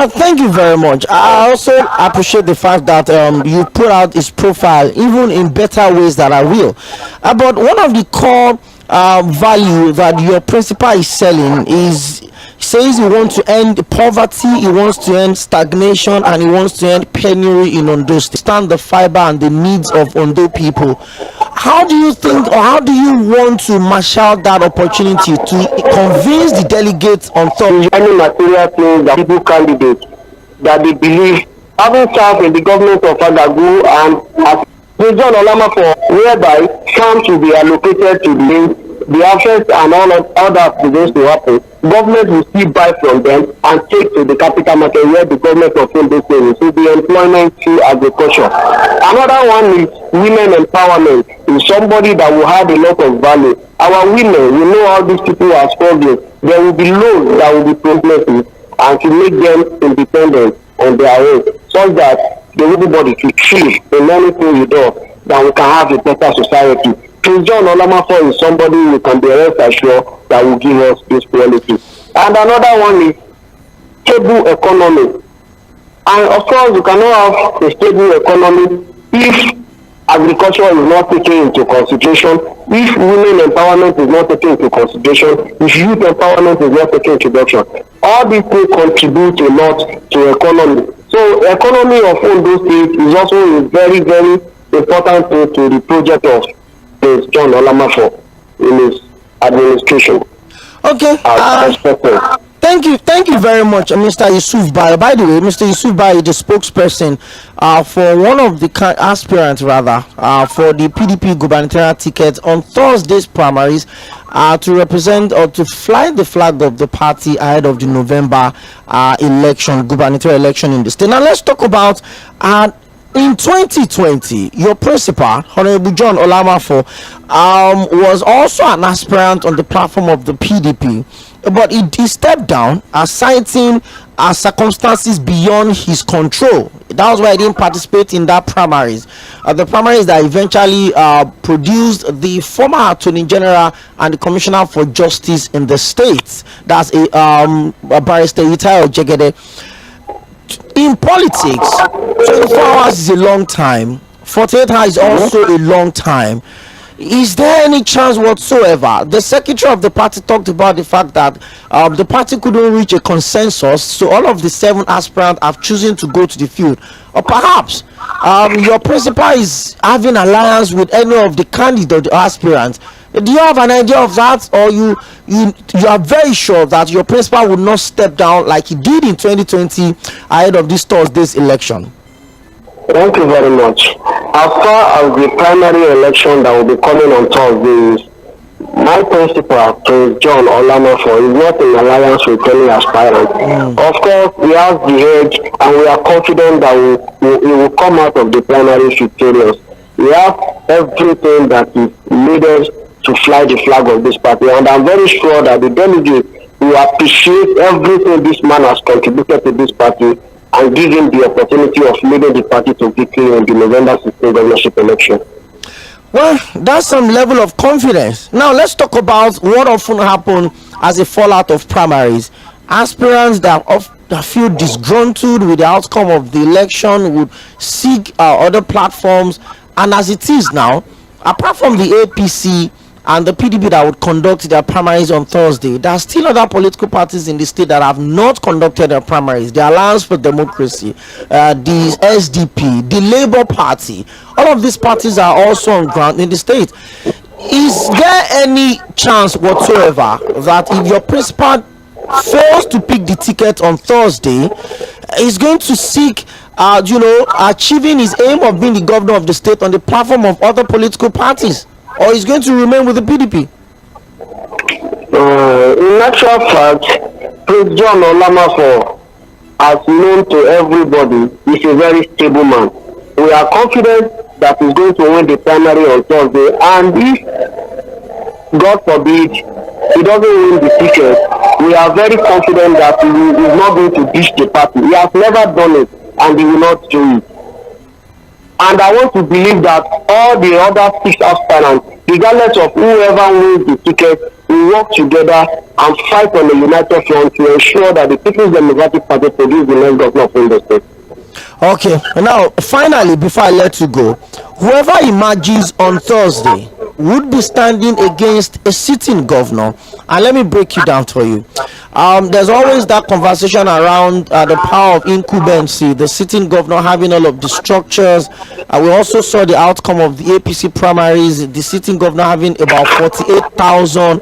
thank you very much. I also appreciate the fact that you put out his profile even in better ways than I will. But one of the core value that your principal is selling is, says he wants to end poverty, he wants to end stagnation, and he wants to end penury in Ondo State, stand the fiber and the needs of Ondo people. How do you think, or how do you want to marshal that opportunity to convince the delegates on top? Any material things that people candidates that they believe, having served in the government of Agagu and as Prince John Olamafo, whereby funds will be allocated to the assets and all that begins to happen, government will still buy from them and take to the capital market where the government of Ondo State will see the employment through agriculture. Another one is women empowerment. Is somebody that will have a lot of value. Our women, we know how these people are struggling. There will be loans that will be processed and to make them independent on their own, so that everybody to thrive in anything we do, that we can have a better society. Prince John Olamafo is somebody who can be rest assured that will give us this quality. And another one is stable economy. And of course, you cannot have a stable economy if agriculture is not taken into consideration, if women empowerment is not taken into consideration, if youth empowerment is not taken into consideration. All these things contribute a lot to economy. So economy of Ondo State is also a very, very important thing to the project of Prince John Olamafo in his administration. Okay. Thank you very much, Mr. Yusuf Bayo. By the way, Mr. Yusuf Bayo is the spokesperson for one of the aspirants, for the PDP gubernatorial ticket on Thursday's primaries to represent or to fly the flag of the party ahead of the November gubernatorial election in the state. Now, let's talk about in 2020, your principal, Honorable John Olamafo, was also an aspirant on the platform of the PDP, but he stepped down, citing are circumstances beyond his control. That was why he didn't participate in that primaries. The primaries that eventually produced the former Attorney General and the Commissioner for Justice in the state. That's a barrister 괰ᴜᴜ. In politics, 24 hours is a long time. 48 hours is also a long time. Is there any chance whatsoever? The secretary of the party talked about the fact that the party couldn't reach a consensus, so all of the 7 aspirants have chosen to go to the field. Or perhaps your principal is having alliance with any of the candidates or aspirants. Do you have an idea of that, or you are very sure that your principal would not step down like he did in 2020 ahead of this Thursday's election? Thank you very much. As far as the primary election that will be coming on Thursday, my principal, Prince John Olamafo, is not in alliance with any aspirant. Of course, we have the edge, and we are confident that we will come out of the primary victorious. We have everything that is needed to fly the flag of this party, and I'm very sure that the delegates will appreciate everything this man has contributed to this party and give him the opportunity of leading the party to victory in the November 16 governorship election. Well, that's some level of confidence. Now let's talk about what often happens as a fallout of primaries. Aspirants that feel disgruntled with the outcome of the election would seek other platforms, and as it is now, apart from the APC and the PDP that would conduct their primaries on Thursday, there are still other political parties in the state that have not conducted their primaries. The Alliance for Democracy, the SDP, the Labour Party, all of these parties are also on ground in the state. Is there any chance whatsoever that if your principal fails to pick the ticket on Thursday, he's going to seek achieving his aim of being the governor of the state on the platform of other political parties, or is going to remain with the PDP? In actual fact, Prince John Olamafo, as known to everybody, is a very stable man. We are confident that he's going to win the primary on Thursday, and if, God forbid, he doesn't win the ticket, we are very confident that he is not going to ditch the party. He has never done it, and he will not do it. And I want to believe that all the other 6 aspirants, regardless of whoever wins the ticket, will work together and fight on a united front to ensure that the People's Democratic Party produce the next governor of the state. Okay, now finally, before I let you go, whoever emerges on Thursday would be standing against a sitting governor. And let me break you down for you. There's always that conversation around the power of incumbency, the sitting governor having all of the structures. We also saw the outcome of the APC primaries, the sitting governor having about 48,000,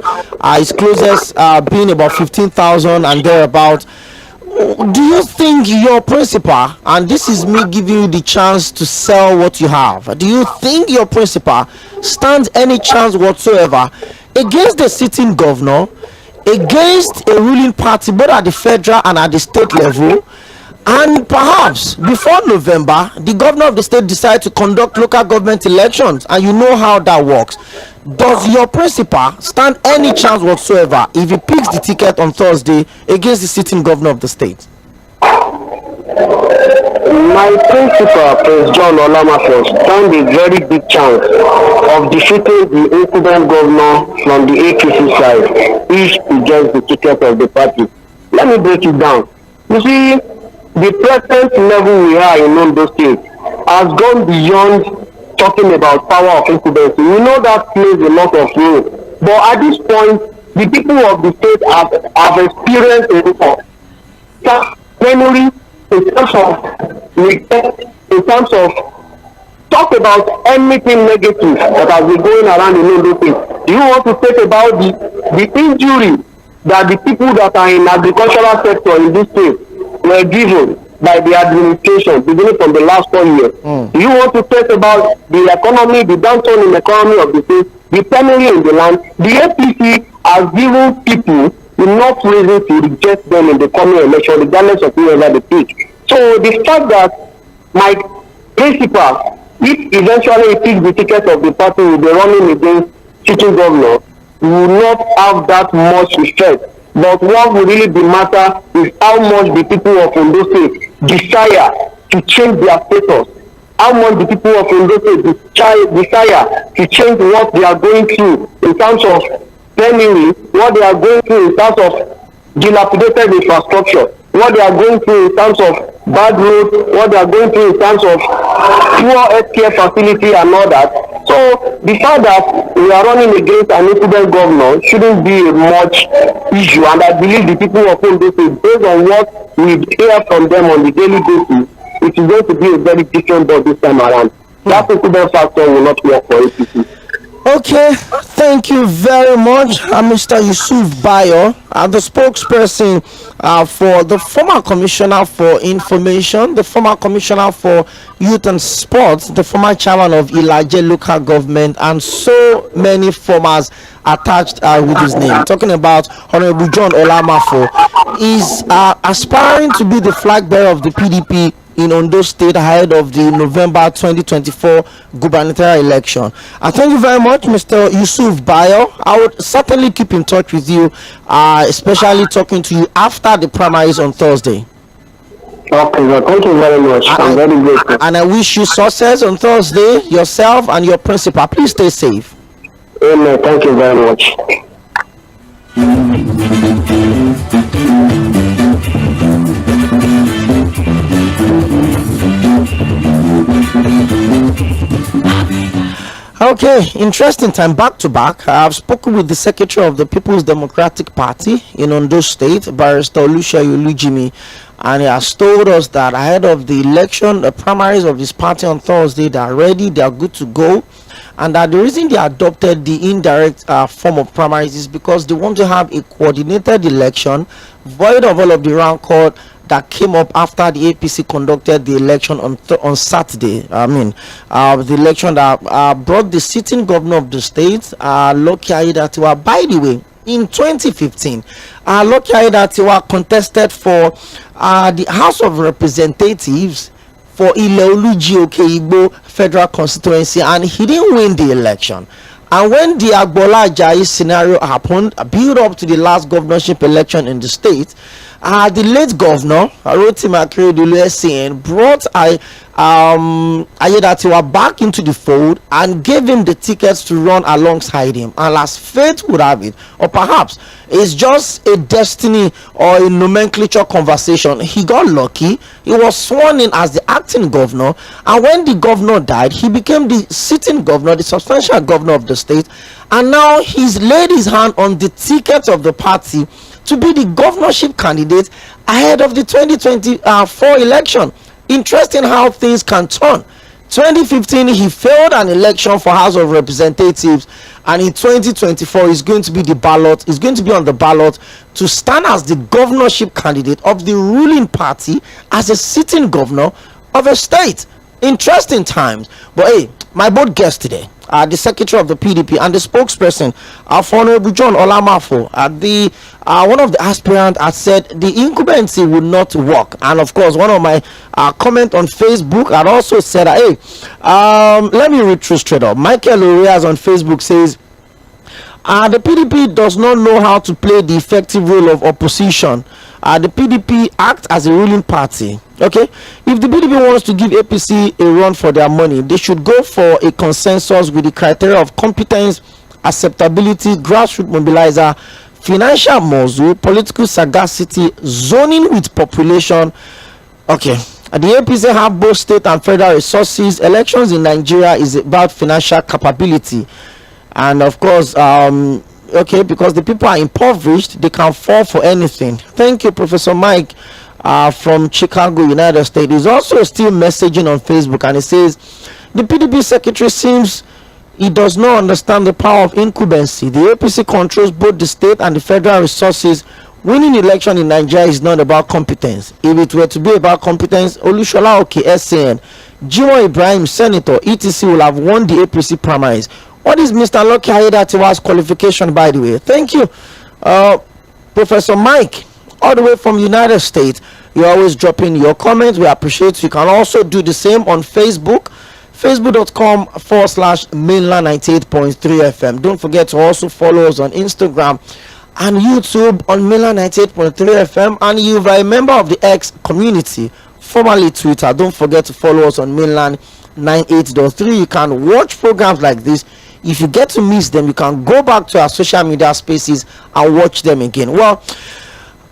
his closest being about 15,000 and thereabout. Do you think your principal, and this is me giving you the chance to sell what you have, do you think your principal stands any chance whatsoever against the sitting governor, against a ruling party both at the federal and at the state level, and perhaps before November the governor of the state decides to conduct local government elections, and you know how that works? Does your principal stand any chance whatsoever if he picks the ticket on Thursday against the sitting governor of the state? My principal, Prince John Olamafo, stand a very big chance of defeating the incumbent governor from the APC side if he gets the ticket of the party. Let me break it down. You see, the present level we are in Ondo State has gone beyond talking about power of incumbency. We know that plays a lot of role, but at this point, the people of the state have experienced a lot. Memory, in terms of regret, in terms of talk about anything negative that has been going around in Ondo State. Do you want to talk about the injury that the people that are in agricultural sector in this state were given by the administration beginning from the last 4 years? Do you want to talk about the economy, the downturn in the economy of the state, the penury in the land? The APC has given people enough reason to reject them in the coming election, regardless of whoever they pick. So the fact that my principal, if eventually he picks the ticket of the party, will be running against sitting governor, will not have that much effect But what will really be matter is how much the people of Ondo State desire to change their status, how much the people of Ondo State desire to change what they are going through in terms of penury, what they are going through in terms of dilapidated infrastructure, what they are going through in terms of bad roads, what they are going through in terms of poor healthcare facility and all that. So the fact that we are running against an incumbent governor shouldn't be a much issue, and I believe the people of Ondo State, based on what we hear from them on the daily basis, it is going to be a very different board this time around. That incumbent factor will not work for APC. Okay, thank you very much, Mr. Yusuf Bayo, the spokesperson for the former commissioner for information, the former commissioner for youth and sports, the former chairman of Ilaje local government, and so many formers attached with his name. Talking about Honorable John Olamafo, is aspiring to be the flag bearer of the PDP in Ondo State ahead of the November 2024 gubernatorial election. Thank you very much, Mr. Yusuf Bayo. I would certainly keep in touch with you, especially talking to you after the primaries on Thursday. Okay, well, thank you very much. I'm very grateful. And I wish you success on Thursday, yourself and your principal. Please stay safe. Amen. Thank you very much. Okay, interesting time. Back to back, I've spoken with the secretary of the People's Democratic Party in Ondo State, Barrister Olusegun, and he has told us that ahead of the election, the primaries of his party on Thursday, they are ready, they are good to go, and that the reason they adopted the indirect form of primaries is because they want to have a coordinated election, void of all of the rancor that came up after the APC conducted the election on Saturday. The election that brought the sitting governor of the state, Lucky Aiyedatiwa. By the way, in 2015, Lucky Aiyedatiwa contested for the House of Representatives for ᴏᴜᴜᴜ federal constituency, and he didn't win the election. And when the Agbola Ajayi scenario happened, build up to the last governorship election in the state, the late governor Rotimi Akeredolu brought Aiyedatiwa back into the fold and gave him the tickets to run alongside him. And as fate would have it, or perhaps it's just a destiny or a nomenclature conversation, he got lucky. He was sworn in as the acting governor, and when the governor died, he became the sitting governor, the substantial governor of the state, and now he's laid his hand on the ticket of the party to be the governorship candidate ahead of the 2024 election. Interesting how things can turn. 2015, he failed an election for House of Representatives, and in 2024 he's going to be on the ballot to stand as the governorship candidate of the ruling party as a sitting governor of a state. Interesting times. But hey, my both guests today, the secretary of the PDP and the spokesperson for Honorable John Olamafo, one of the aspirants had said the incumbency would not work. And of course, one of my comment on Facebook had also said, hey, let me read through straight up. Michael Urias on Facebook says, the PDP does not know how to play the effective role of opposition. The PDP acts as a ruling party. Okay, if the PDP wants to give APC a run for their money, they should go for a consensus with the criteria of competence, acceptability, grassroots mobilizer, financial muscle, political sagacity, zoning with population. Okay, the APC have both state and federal resources. Elections in Nigeria is about financial capability, and of course, okay, because the people are impoverished, they can fall for anything. Thank you, Professor Mike from Chicago, United States. He's also still messaging on Facebook, and he says the PDP secretary seems he does not understand the power of incumbency. The APC controls both the state and the federal resources. Winning election in Nigeria is not about competence. If it were to be about competence, Olusola Oke, SAN, Jimoh Ibrahim, Senator, etc. will have won the APC primaries. What is Mr. Lucky Aiyedatiwa's qualification, by the way? Thank you, Professor Mike, all the way from United States. You're always dropping your comments. We appreciate it. You can also do the same on Facebook, facebook.com/mainland98.3 FM. Don't forget to also follow us on Instagram and YouTube on Mainland 98.3 FM. And you're a member of the X community, formerly Twitter, don't forget to follow us on Mainland 98.3. You can watch programs like this. If you get to miss them, you can go back to our social media spaces and watch them again. Well,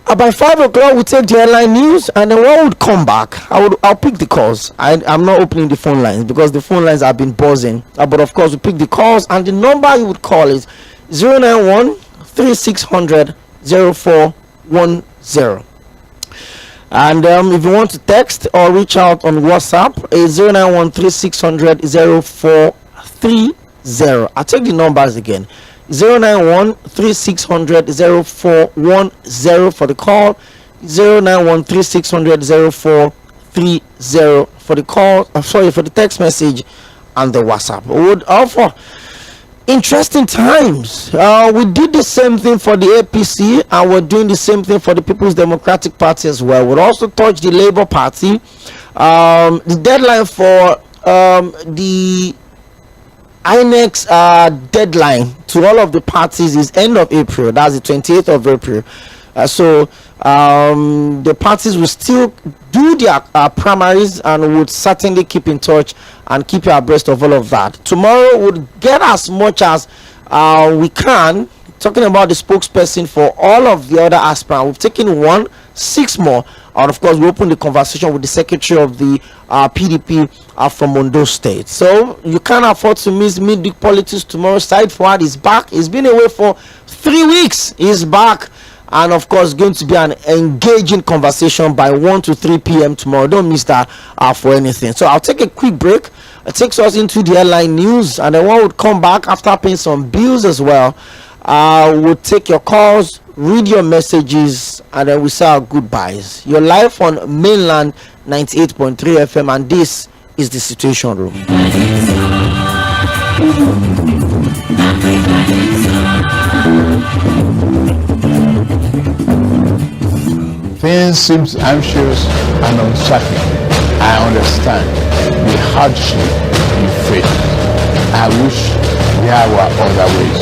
by 5 o'clock we'll take the headline news, and then when we come back, I'll pick the calls. I'm not opening the phone lines because the phone lines have been buzzing, but of course we pick the calls, and the number you would call is 091-3600-0410. And if you want to text or reach out on WhatsApp, it's 091-3600-0430. I'll take the numbers again. 091-3600-0410 for the call, 091-3600-0430 for the call, for the text message and the WhatsApp. We would offer interesting times. We did the same thing for the APC, and we're doing the same thing for the People's Democratic Party as well. We'll also touch the Labour Party. The deadline for the INEC's deadline to all of the parties is end of April. That's the 28th of April. So the parties will still do their primaries, and would certainly keep in touch and keep you abreast of all of that. Tomorrow we'll get as much as we can, talking about the spokesperson for all of the other aspirants. We've taken 6 more, and of course we open the conversation with the secretary of the PDP from Ondo State. So you can't afford to miss midweek politics tomorrow. Side Forward is back. He's been away for 3 weeks. He's back, and of course going to be an engaging conversation by 1 to 3 p.m. tomorrow. Don't miss that for anything. So I'll take a quick break. It takes us into the headline news, and then one would come back after paying some bills as well. We'll take your calls, read your messages, and then we say our goodbyes. You're live on Mainland 98.3 FM, and this is the Situation Room. Things seem anxious and uncertain. I understand the hardship you face. I wish there were other ways,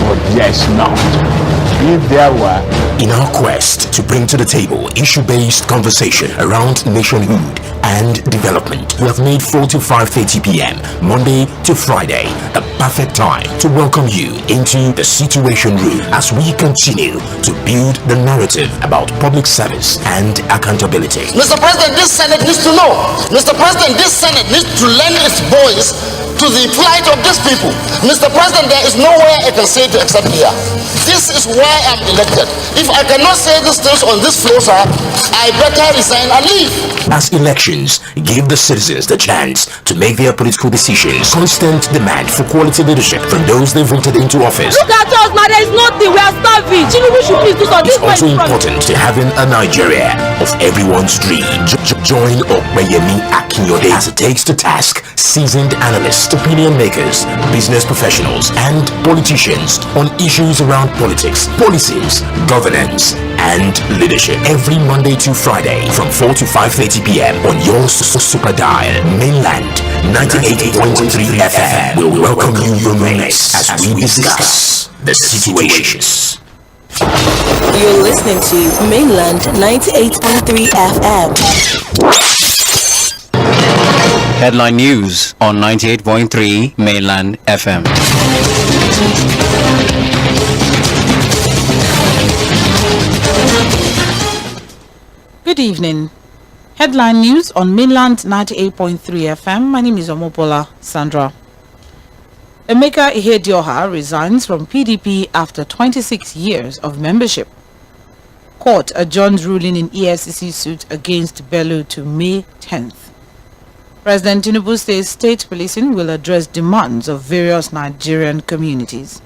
but there's not. If there were, in our quest to bring to the table issue-based conversation around nationhood and development, we have made 4 to 5:30 p.m. Monday to Friday the perfect time to welcome you into the Situation Room as we continue to build the narrative about public service and accountability. Mr. President, this Senate needs to know. Mr. President, this Senate needs to lend its voice to the plight of these people. Mr. President, there is nowhere I can say it except here. This is why I'm elected. If I cannot say these things on this floor, sir, I better resign and leave. As elections give the citizens the chance to make their political decisions, constant demand for quality leadership from those they voted into office. Look at us, man, there is nothing. We are starving. Sɪᴛᴜᴜ should please do something. It's also important to having a Nigeria of everyone's dream. Join OPEYEMI AKINYODE as it takes to task seasoned analysts, opinion makers, business professionals, and politicians on issues around politics, policies, governance, and leadership. Every Monday to Friday from 4 to 5:30 p.m. on your super dial, Mainland 98.3 FM will welcome you your minutes as we discuss the situations. You're listening to Mainland 98.3 FM. Headline news on 98.3 Mainland FM. Good evening. Headline news on Mainland 98.3 FM. My name is Omobola Sandra. Emeka Ihedioha resigns from PDP after 26 years of membership. Court adjourns ruling in EFCC suit against Bello to May 10th. President Tinubu says state policing will address demands of various Nigerian communities.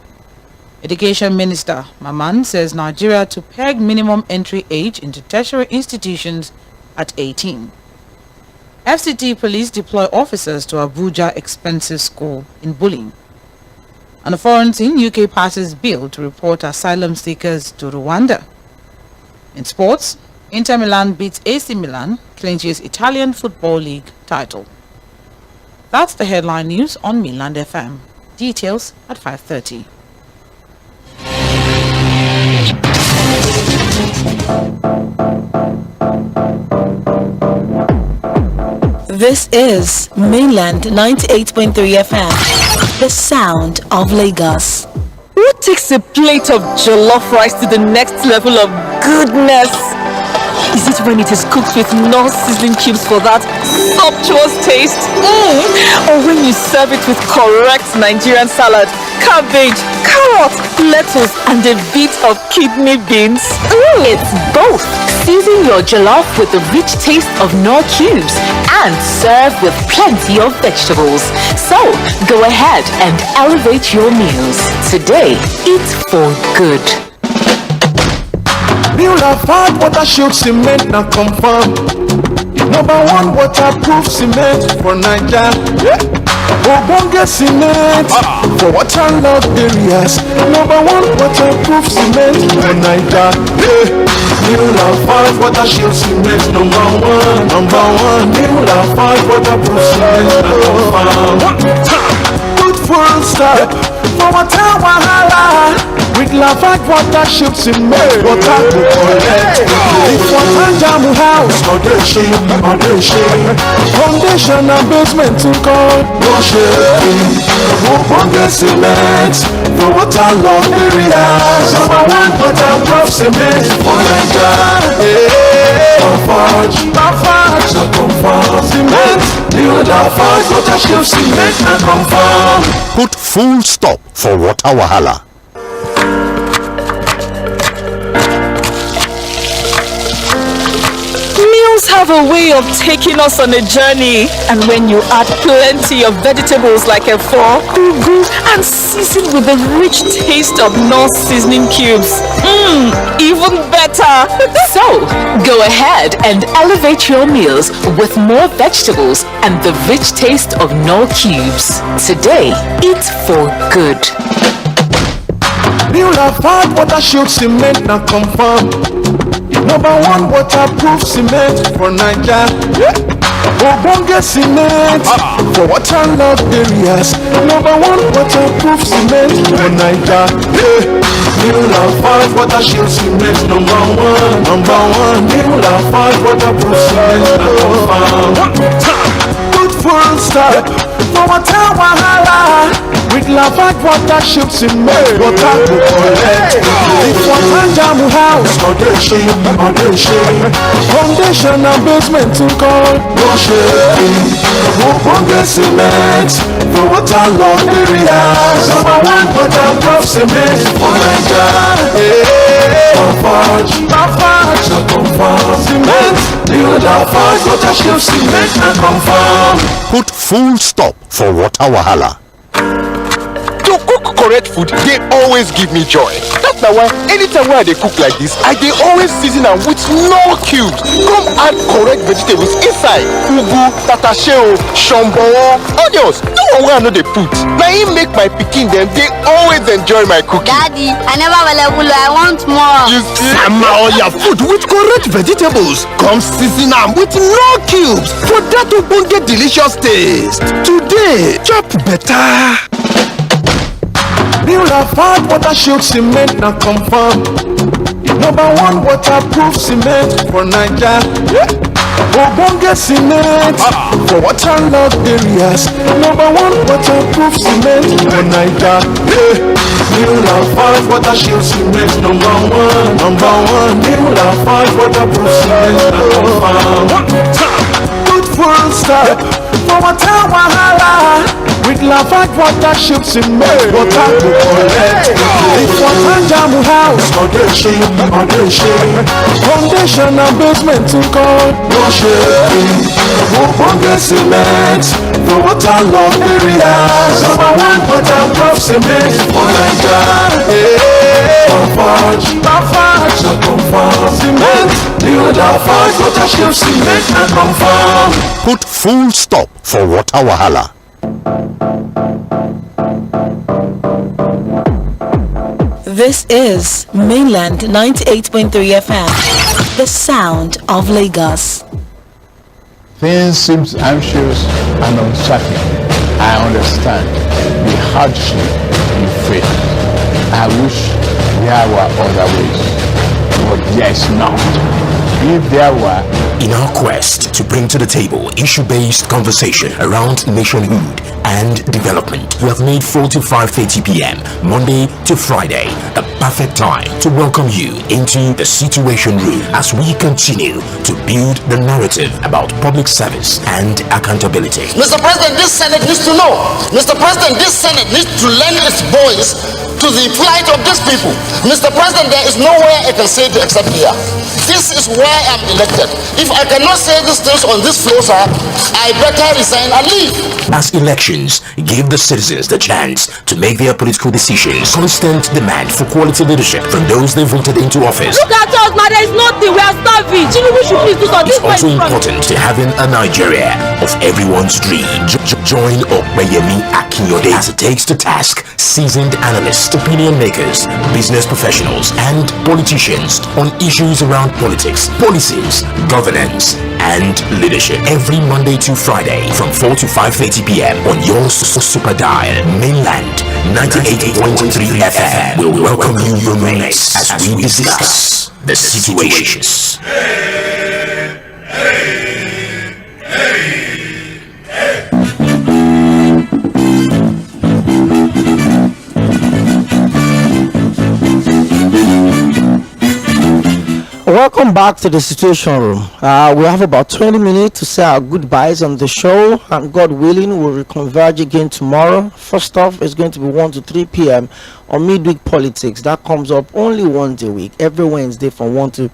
Education Minister Maman says Nigeria to peg minimum entry age into tertiary institutions at 18. FCT police deploy officers to Abuja expensive school in bullying. And a foreign team, UK passes bill to report asylum seekers to Rwanda. In sports, Inter Milan beats AC Milan, clinches Italian Football League title. That's the headline news on Mainland FM. Details at 5:30. This is Mainland 98.3 FM, the sound of Lagos. Who takes a plate of jollof rice to the next level of goodness? Is it when it is cooked with non-seasoning cubes for that sumptuous taste? Or when you serve it with correct Nigerian salad, cabbage, carrot, lettuce, and a bit of kidney beans? It's both. Season your jollof with the rich taste of Knorr cubes and serve with plenty of vegetables. So, go ahead and elevate your meals. Today, eat for good. Build a hard water shield cement now confirm. Number one waterproof cement for Nigeria. Obonge cement for waterlogged areas. Number one waterproof cement for Nigeria. Build a hard water shield cement number one. Build a hard waterproof cement now confirm. Good full stop for water wahala. With Lafayette water ships in May, water to collect. If water jam house, foundation and basement to call, no shame. Obonge cement for water long areas. Number one waterproof cement for Nigeria. Confirm cement. Build a fast water ships cement and confirm. Put full stop for water wahala. Meals have a way of taking us on a journey, and when you add plenty of vegetables like ⴏ ugu, and season with the rich taste of Knorr seasoning cubes, even better. So, go ahead and elevate your meals with more vegetables and the rich taste of Knorr cubes. Today, eat for good. Build a hard water shield cement now confirm. Number one waterproof cement for Nigeria. Obonge cement for waterlogged areas. Number one waterproof cement for Nigeria. Build a hard water shield cement number one. Build a hard waterproof cement now confirm. Good full stop for water wahala. With Lafayette water ships in May, water to collect. If water jam house, foundation and basement to call, no shame. Obonge cement for water long areas. Number one waterproof cement for Nigeria. Confirm cement. Build a fast water ships cement and confirm. Put full stop for water wahala. To cook correct food, they always give me joy. That's why anytime when they cook like this, I they always season them with Knorr cubes. Come add correct vegetables inside. Ugu, tatasheo, shombo, onions. No one where I know they put. Now he make my pikin them, they always enjoy my cooking. Daddy, I never will. I want more. You see? Sama all your food with correct vegetables. Come season them with Knorr cubes for that to get delicious taste. Today, chop better. Build a hard water shield cement now confirm. Number one waterproof cement for Nigeria. Obonge cement for waterlogged areas. Number one waterproof cement for Nigeria. Build a hard water shield cement number one. Build a hard waterproof cement now confirm. Good full stop for water wahala. With Lafayette water ships in May, water to collect. If water jam house, foundation and basement to call, no shame. Obonge cement for waterlogged areas. Number one waterproof cement for Nigeria. Confirm cement. Build a fast water ships cement and confirm. Put full stop for water wahala. This is Mainland 98.3 FM, the sound of Lagos. Things seem anxious and uncertain. I understand the hardship you face. I wish there were other ways. but there is not. If there were, in our quest to bring to the table issue-based conversation around nationhood and development, we have made 4 to 5:30 p.m. Monday to Friday the perfect time to welcome you into the Situation Room as we continue to build the narrative about public service and accountability. Mr. President, this Senate needs to know. Mr. President, this Senate needs to lend its voice to the plight of these people. Mr. President, there is nowhere I can say it except here. This is why I'm elected. If I cannot say these things on this floor, sir, I better resign and leave. As elections give the citizens the chance to make their political decisions, constant demand for quality leadership from those they voted into office. Look at us, man, there is nothing. We are starving. We should please do something. It's also important to having a Nigeria of everyone's dream. Join OPEYEMI AKINYODE as it takes to task seasoned analysts, opinion makers, business professionals, and politicians on issues around politics, policies, governance, and leadership. Every Monday to Friday from 4 to 5:30 p.m. on your super dial, Mainland 98.3 FM will welcome you your next as we discuss the situations. Welcome back to the Situation Room. We have about 20 minutes to say our goodbyes on the show, and God willing, we'll reconverge again tomorrow. First off, it's going to be 1 to 3 p.m. on Midweek Politics. That comes up only once a week, every Wednesday from 1 to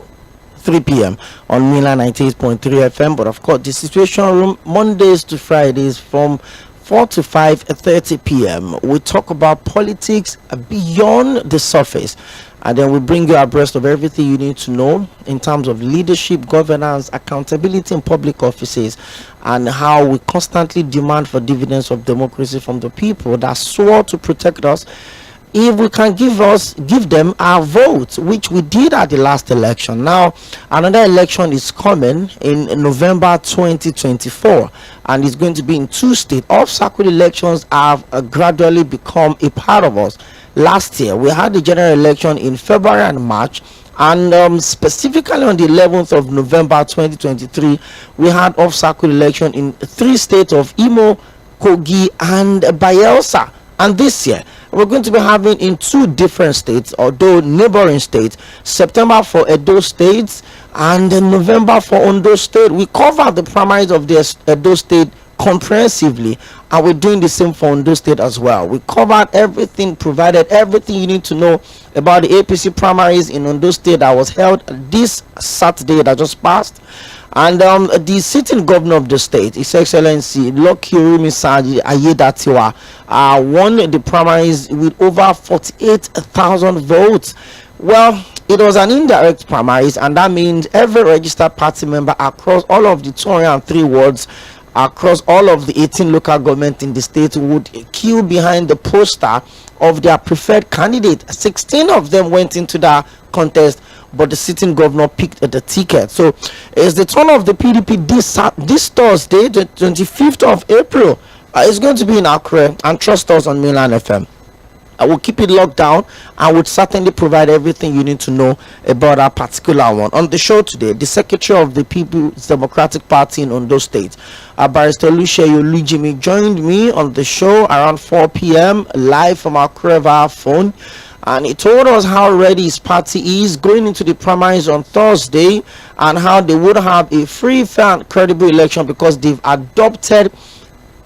3 p.m. on Milan 98.3 FM. But of course, the Situation Room, Mondays to Fridays from 4 to 5:30 p.m. We talk about politics beyond the surface, and then we bring you abreast of everything you need to know in terms of leadership, governance, accountability in public offices, and how we constantly demand for dividends of democracy from the people that swore to protect us if we can give them our vote, which we did at the last election. Now another election is coming in November 2024, and it's going to be in 2 states. Off-circuit elections have gradually become a part of us. Last year we had the general election in February and March, and specifically on the 11th of November 2023 we had off-circuit election in 3 states of Imo, Kogi, and Bayelsa. And this year we're going to be having in 2 different states, although neighboring states. September for Edo State and November for Ondo State. We covered the primaries of the Edo State comprehensively, and we're doing the same for Ondo State as well. We covered everything, provided everything you need to know about the APC primaries in Ondo State that was held this Saturday that just passed. And the sitting governor of the state, His Excellency Lọ́kì Ayédàtiwa, won the primaries with over 48,000 votes. Well, it was an indirect primaries, and that means every registered party member across all of the 203 wards, across all of the 18 local government in the state, would queue behind the poster of their preferred candidate. 16 of them went into the contest, but the sitting governor picked the ticket. So it's the turn of the PDP this Thursday, the 25th of April. It's going to be in Accra, and trust us on Mainland FM. I will keep it locked down. I would certainly provide everything you need to know about that particular one. On the show today, the secretary of the People's Democratic Party in Ondo State, Barrister Oluseyi joined me on the show around 4 p.m. live from Accra via phone. And he told us how ready his party is going into the primaries on Thursday, and how they would have a free, fair, and credible election because they've adopted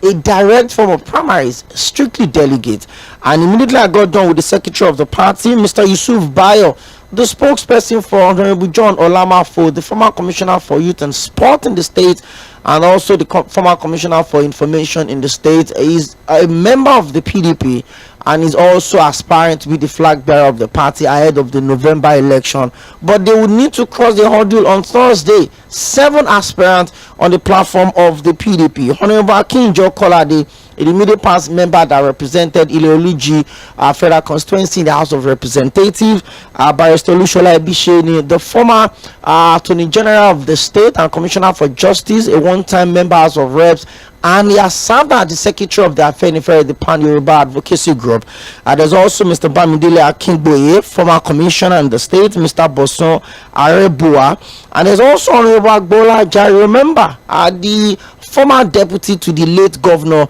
a direct form of primaries, strictly delegate. And immediately I got done with the secretary of the party, Mr. Yusuf Bayo, the spokesperson for Honorable John Olamafo, the former commissioner for youth and sport in the state, and also the former commissioner for information in the state. Is a member of the PDP, and is also aspiring to be the flag bearer of the party ahead of the November election. But they would need to cross the hurdle on Thursday. 7 aspirants on the platform of the PDP. Honorable Akinjo Kolade, an immediate past member that represented Ileoluji federal constituency in the House of Representatives. Barrister Lushola Ebisheni, the former Attorney General of the state and Commissioner for Justice, a one-time member House of Reps, and he has served as the secretary of the Afenifere, the Pan-Yoruba Advocacy Group. There's also Mr. Bamidele Akinboye, former commissioner in the state, Mr. Boson Arebua, and there's also Honorable Agbola Jai. Remember, the former deputy to the late governor,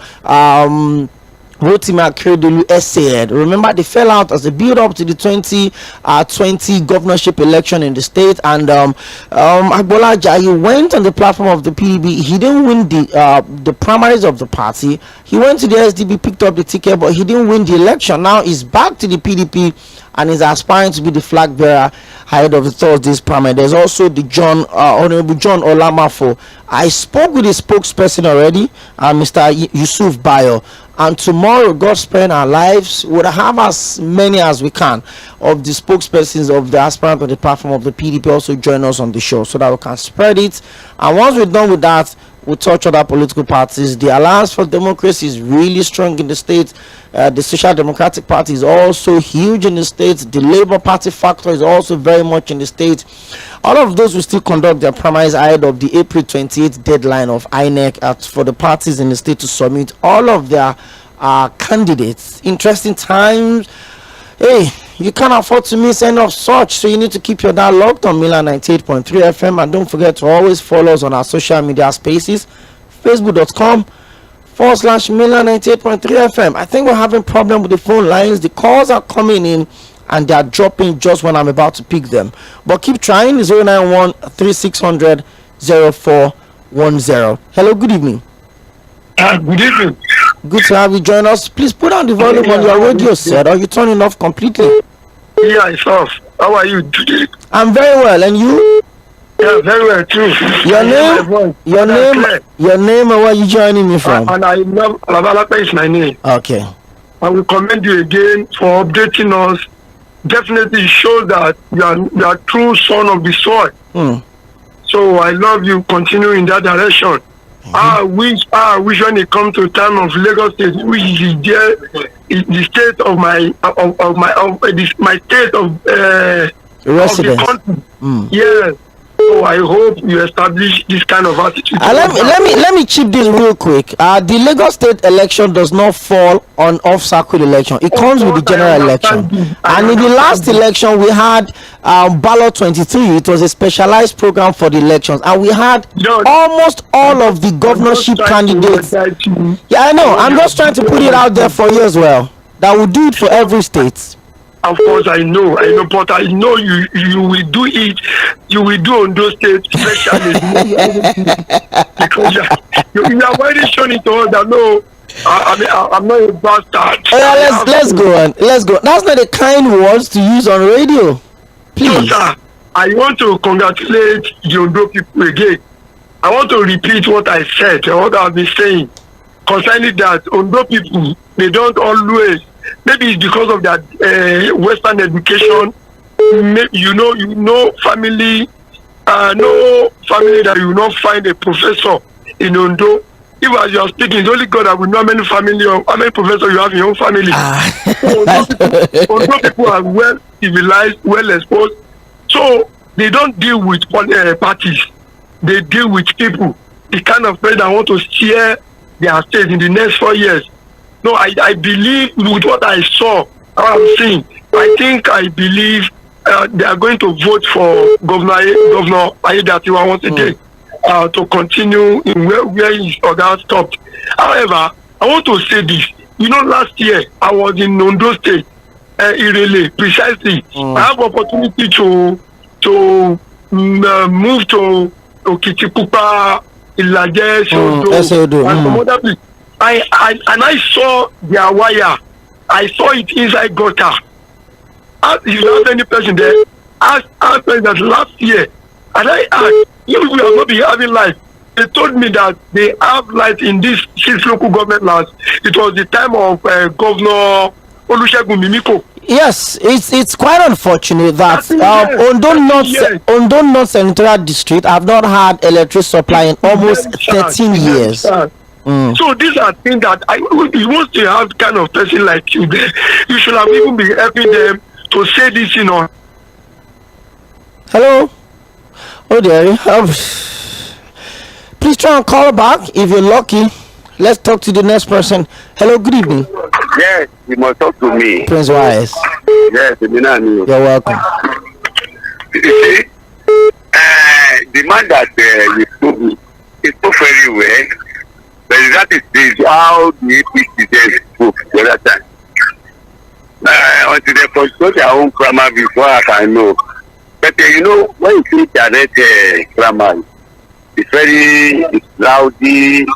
Rotimi Akeredolu SAN. Remember, they fell out as a build up to the 2020 governorship election in the state, and Agbola Ajayi went on the platform of the PDP. He didn't win the primaries of the party. He went to the SDP, picked up the ticket, but he didn't win the election. Now he's back to the PDP and is aspiring to be the flag bearer ahead of the Thursday's primary. There's also the Honorable John Olamafo. I spoke with his spokesperson already, Mr. Yusuf Bayo, and tomorrow, God spend our lives, we'll have as many as we can of the spokespersons of the aspirant on the platform of the PDP also join us on the show so that we can spread it. And once we're done with that, we'll touch other political parties. The Alliance for Democracy is really strong in the state. The Social Democratic Party is also huge in the state. The Labour Party factor is also very much in the state. All of those will still conduct their primaries ahead of the April 28th deadline of INEC for the parties in the state to submit all of their candidates. Interesting times. Hey, you can't afford to miss any of such, so you need to keep your dial locked on Milan 98.3 FM, and don't forget to always follow us on our social media spaces, facebook.com/Milan 98.3 FM. I think we're having problem with the phone lines. The calls are coming in and they are dropping just when I'm about to pick them, but keep trying. 091-3600-0410. Hello, good evening. Good evening. Good to have you join us. Please put down the volume on your radio set, or you turn it off completely. Yeah, it's off. How are you today? I'm very well, and you? Yeah, very well too. Your name, and where are you joining me from? And I love Alabalapa is my name. Okay. I will commend you again for updating us. Definitely show that you are true son of the soil. So I love you. Continue in that direction. I wish when it comes to time of Lagos State, which is the state of my state of residence. Of the country. Yes. So I hope you establish this kind of attitude. Let me chip this real quick. The Lagos State election does not fall on off-circle election. It comes with the general election. And in the last election, we had ballot 23. It was a specialized program for the elections, and we had almost all of the governorship candidates. Yeah, I know. I'm just trying to put it out there for you as well. That will do it for every state. Of course, I know, but I know you will do it. You will do on those states, especially because you are already showing it to us that no, I'm not a bastard. Let's go on. Let's go. That's not the kind words to use on radio. Please. No, sir. I want to congratulate the Ondo people again. I want to repeat what I said, what I've been saying concerning that Ondo people. They don't always. Maybe it's because of that Western education. You know, family, no family that you will not find a professor in Ondo. If as you are speaking, it's only God that will know how many family or how many professors you have in your own family. Ondo people are well civilized, well exposed. So they don't deal with parties. They deal with people. The kind of people that want to steer their state in the next 4 years. No, I believe with what I saw, how I'm seeing, I believe they are going to vote for Governor Aiyedatiwa once again to continue in where his order stopped. However, I want to say this. Last year I was in Ondo State, Iṛelē, precisely. I have opportunity to move to Okitipupa, Ìlàjẹ, Ṣodo, and some other places. I saw their wire. I saw it inside gutter. If you have any person there, ask that last year. And I asked, you will not be having light. They told me that they have light in these 6 local government lands. It was the time of Governor Olusegun Mimiko. Yes, it's quite unfortunate that Ondo North Senatorial District have not had electric supply in almost 13 years. So these are things that you want to have kind of person like you there. You should have even been helping them to say this, Hello? Oh dear. Please try and call back if you're lucky. Let's talk to the next person. Hello, good evening. Yes, you must talk to me. Prince Wise. Yes, you're welcome. You see, the man that you spoke, he spoke very well, but that is how the APC spoke the other time. Until they consult their own grammar before I can know. But when you see direct grammar, it's loudy,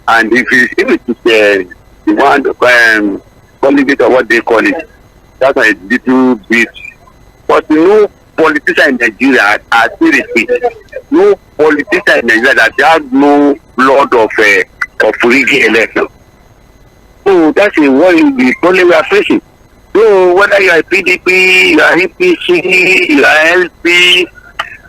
and if it is the one calling it or what they call it, that's a little bit. But politician in Nigeria, I still repeat, no politician in Nigeria that has no blood of rigging election. So that's the problem we are facing. So whether you are PDP, you are APC, you are LP,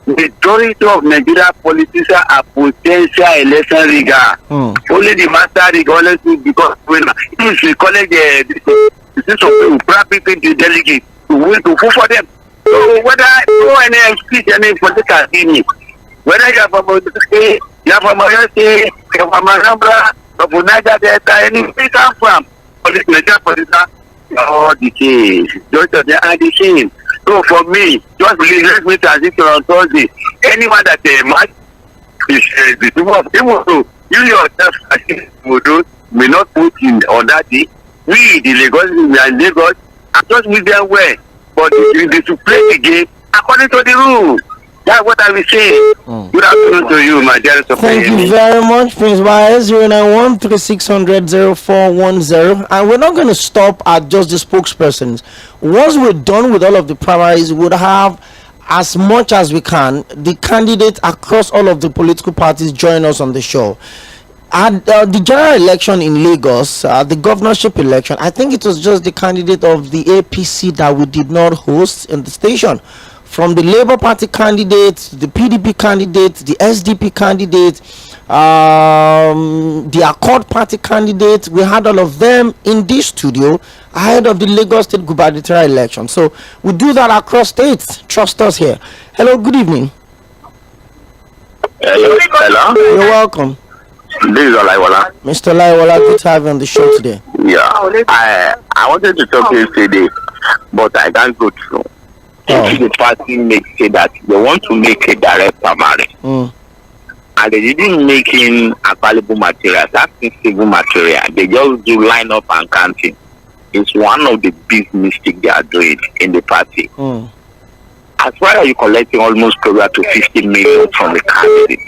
majority of Nigeria politicians are potential election rigger. Only the master rig honestly because if you collect the practically the delegates to win to vote for them. So whether any speech any political opinion, whether you are from Oduke, you are from Oyo State, you are from Anambra, from Niger Delta, any place come from, Nigeria politicians all the same. Just they are the same. So for me, just let me transition on Thursday. Anyone that match is the people of people, so you yourself may not put in on that day. We the Lagos, we are in Lagos, and just with them well. But they should play the game according to the rules. That's what I will say. Good afternoon to you, my dear. Thank you very much, Prince Wise. 091-3600-0410. And we're not going to stop at just the spokespersons. Once we're done with all of the primaries, we'll have as much as we can the candidates across all of the political parties join us on the show. At the general election in Lagos, the governorship election, I think it was just the candidate of the APC that we did not host in the station. From the Labour Party candidates, the PDP candidates, the SDP candidates, the Accord Party candidates, we had all of them in this studio ahead of the Lagos State gubernatorial election. So we do that across states. Trust us here. Hello, good evening. Hello. You're welcome. This is Olaiwola. Mr. Olaiwola, good to have you on the show today. Yeah, I wanted to talk to you today, but I can't go through. If the party say that they want to make a direct primary, and they didn't make in available material, that's civil material, they just do line up and counting. It's one of the big mistakes they are doing in the party. As far as you collecting almost closer to 50 million from the candidate,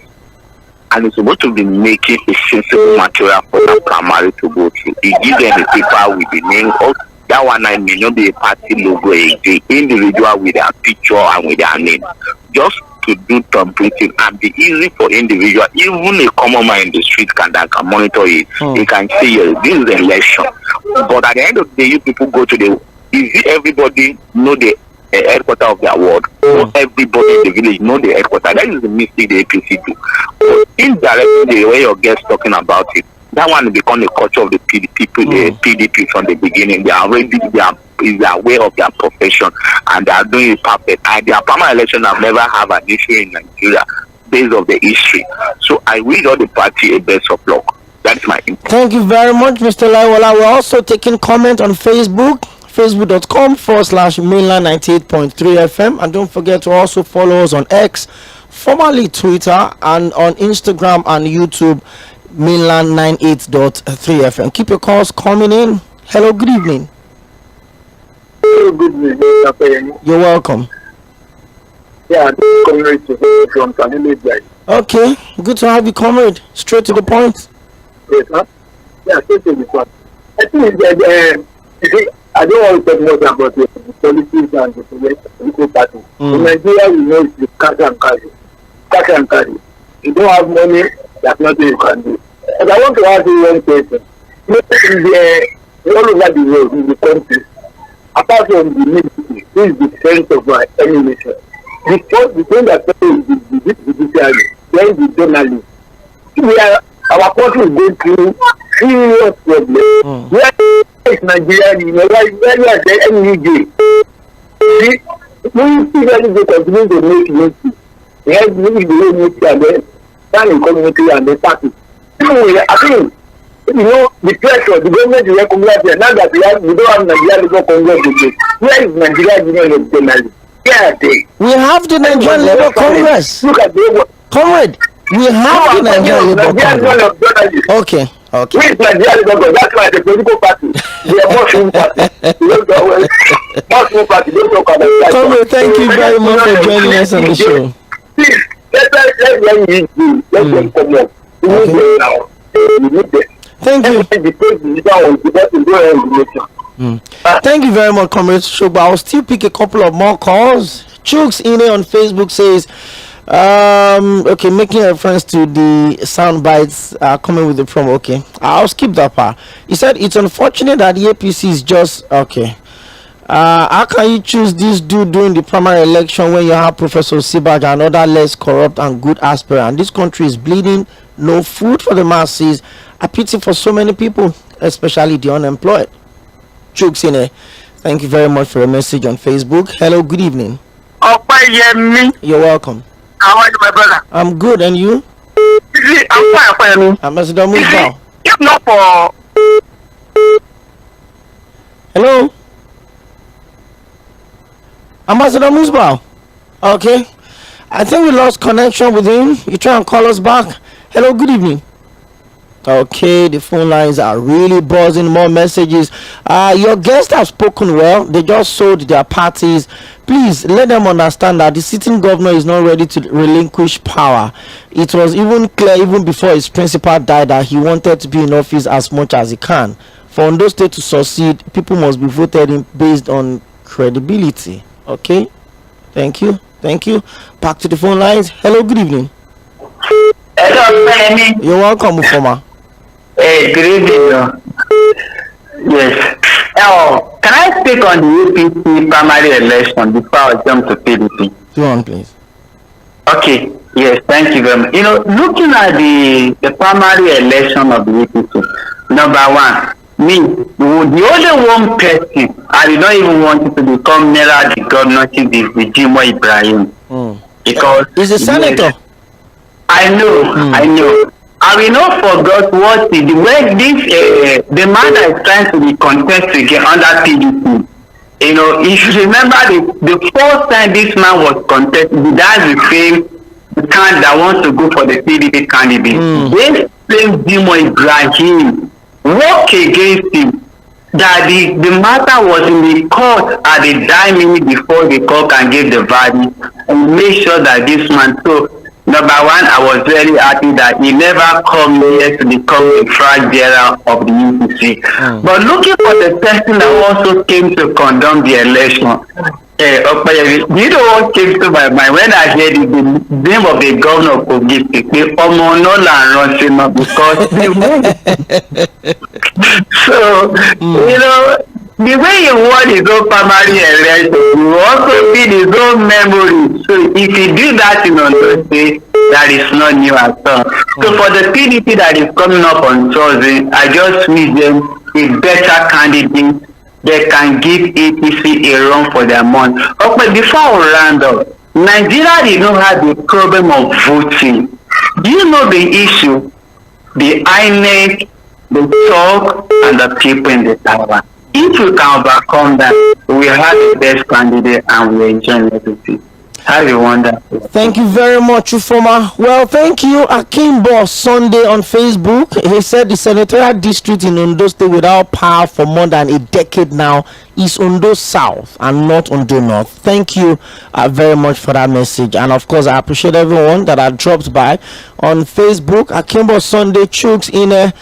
and it's supposed to be making a sensible material for the primary to go to. It gives them a paper with the name of that one. I may not be a party logo, the individual with their picture and with their name, just to do templating and be easy for individual. Even a common man in the street can monitor it. They can say, yes, this is the election. But at the end of the day, you people go to the. Is everybody know the headquarters of their ward? Not everybody in the village know the headquarters. That is the mistake the APC do. But indirectly, the way your guest talking about it, that one become the culture of the PDP from the beginning. They are already aware of their profession and they are doing it perfect. And their primary election have never have an issue in Nigeria based on the history. So I wish all the party a best of luck. That's my input. Thank you very much, Mr. Laiwola. We're also taking comment on Facebook, facebook.com/mainland98.3 FM. And don't forget to also follow us on X, formerly Twitter, and on Instagram and YouTube, mainland 98.3 FM. Keep your calls coming in. Hello, good evening. Hello, good evening. You're welcome. Yeah, comrade from Sɪᴛᴜᴜ. Okay, good to have you, comrade. Straight to the point. Yes, sir. Yeah, straight to the point. I think that I don't want to talk much about the politics and the political party. In Nigeria, we know it's the cash and carry. Cash and carry. You don't have money, there's nothing you can do. But I want to ask you one question. All over the world, in the country, apart from the military, this is the strength of any nation. The thing that is the judiciary, then the journalists. Our country is going through serious problems. Where is Nigeria? Where is there any day? See, we see that they continue to make unity. Yes, we will make and then stand in community and the party. I think You know, the pressure, the government is recognize it. Now that we don't have Nigeria Labour Congress again. Where is Nigeria Union of Journalists? Where are they? We have the Nigerian Labour Congress. Look at the Comrade, we have the Nigerian Labour Congress. Okay. Okay. Which Nigeria Labour Congress? That's why the political party, they are Muslim party. Muslim party, don't talk about that. Comrade, thank you very much for joining us on the show. Please, let them use you. Let them come up. We need them now. We need them. Thank you. Thank you very much, Comrade Shogba. I'll still pick a couple of more calls. 𝐶𝐶 on Facebook says, okay, making reference to the sound bites coming with the promo. Okay, I'll skip that part. He said it's unfortunate that the APC is just okay. How can you choose this dude during the primary election when you have Professor Sibaj and other less corrupt and good aspirants? This country is bleeding, no food for the masses. A pity for so many people, especially the unemployed. 𝐶𝐶, thank you very much for your message on Facebook. Hello, good evening. OPEYEMI. You're welcome. How are you, my brother? I'm good, and you? I'm fine, OPEYEMI. Ambassador Musbao. If not for... Hello? Ambassador Musbao. Okay. I think we lost connection with him. You try and call us back. Hello, good evening. Okay, the phone lines are really buzzing. More messages. Your guests have spoken well. They just sold their parties. Please let them understand that the sitting governor is not ready to relinquish power. It was even clear even before his principal died that he wanted to be in office as much as he can. For Ondo State to succeed, people must be voted in based on credibility. Okay, thank you. Back to the phone lines. Hello, good evening. Hello, OPEYEMI. You're welcome, Mufoma. Hey, good evening. Yes. Can I speak on the APC primary election before I jump to PDP? Go on, please. Okay. Yes, thank you very much. You know, looking at the primary election of the APC, number one, me, the only one person I did not even want it to become nearer the governorship is the 𝐵 Ibrahim. Because he's a senator. I know. I will not forget what the man that is trying to be contest again under PDP. You know, you should remember the first time this man was contested, that's the same candidate that wants to go for the PDP candidate. This same 𝐵 Ibrahim work against him. That the matter was in the court at the dying minute before the court can give the verdict and make sure that this man. So, number one, I was very happy that he never come here to become a flag bearer of the UPC. But looking for the person that also came to condemn the election, you know what came to my mind when I heard the name of the governor of Kogi State, because so, you know, the way he won his own primary election, he also did his own memory. So if he did that in Ondo State, that is not new at all. So for the PDP that is coming up on Thursday, I just wish them a better candidate that can give APC a run for their money. Okay, before we round up, Nigeria did not have the problem of voting. Do you know the issue? The INEC, the talk, and the people in the tower. If we can overcome that, we have the best candidate and we enjoy everything. Have a wonderful. Thank you very much, Ufoma. Well, thank you, Akimbo Sunday on Facebook. He said the senatorial district in Ondo State without power for more than a decade now is Ondo South and not Ondo North. Thank you very much for that message. And of course, I appreciate everyone that have dropped by on Facebook. Akimbo Sunday, 𝐶𝐶,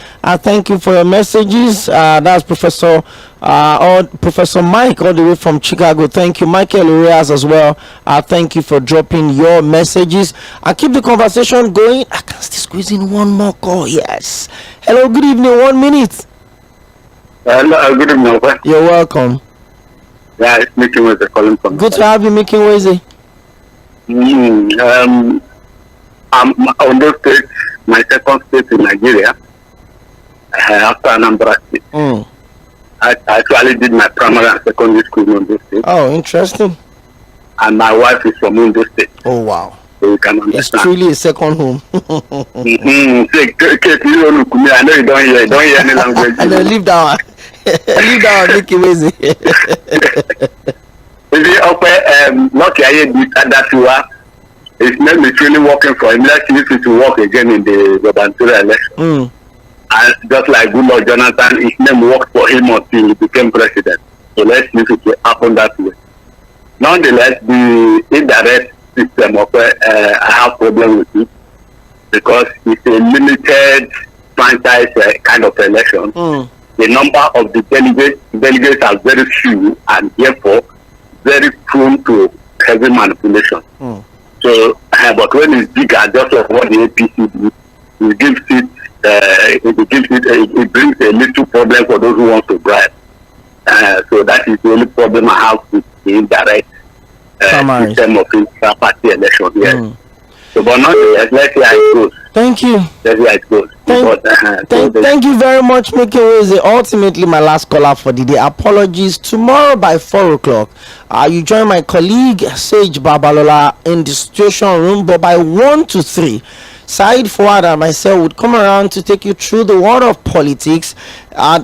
thank you for your messages. That's Professor Mike all the way from Chicago. Thank you, Michael Urias as well. Thank you for dropping your messages. I keep the conversation going. I can still squeeze in one more call. Yes. Hello, good evening. 1 minute. Hello, good evening. You're welcome. Yeah, it's Mickey Weze calling from. Good to have you, Mickey Weze. I'm on those State, my second state in Nigeria, after Anambra State. I actually did my primary and secondary school in Ondo State. Oh, interesting. And my wife is from Ondo State. Oh, wow. so you can understand. It's truly a second home. I know you don't hear any language. And then leave that one. Leave that one, make it easy. Lucky I did that to her. His name is really working for him. Let's see if it will work again in the gubernatorial election. And just like Goodluck Jonathan, his name worked for him until he became president. So let's see if it will happen that way. Nonetheless, the indirect system of I have problem with it because it's a limited franchise kind of election. The number of the delegates are very few and therefore very prone to heavy manipulation. So, but when it's bigger, just like what the APC do, it gives it, it brings a little problem for those who want to bribe. So that is the only problem I have with the indirect system of party election. Yes. So, but nonetheless, let's see how it goes. Thank you. Let's see how it goes. Thank you very much, 𝐴𝐴. Ultimately, my last caller for the day. Apologies. Tomorrow by 4 o'clock, you join my colleague Sage Babalola in the situation room, but by 1 to 3. Said Forward and myself would come around to take you through the world of politics.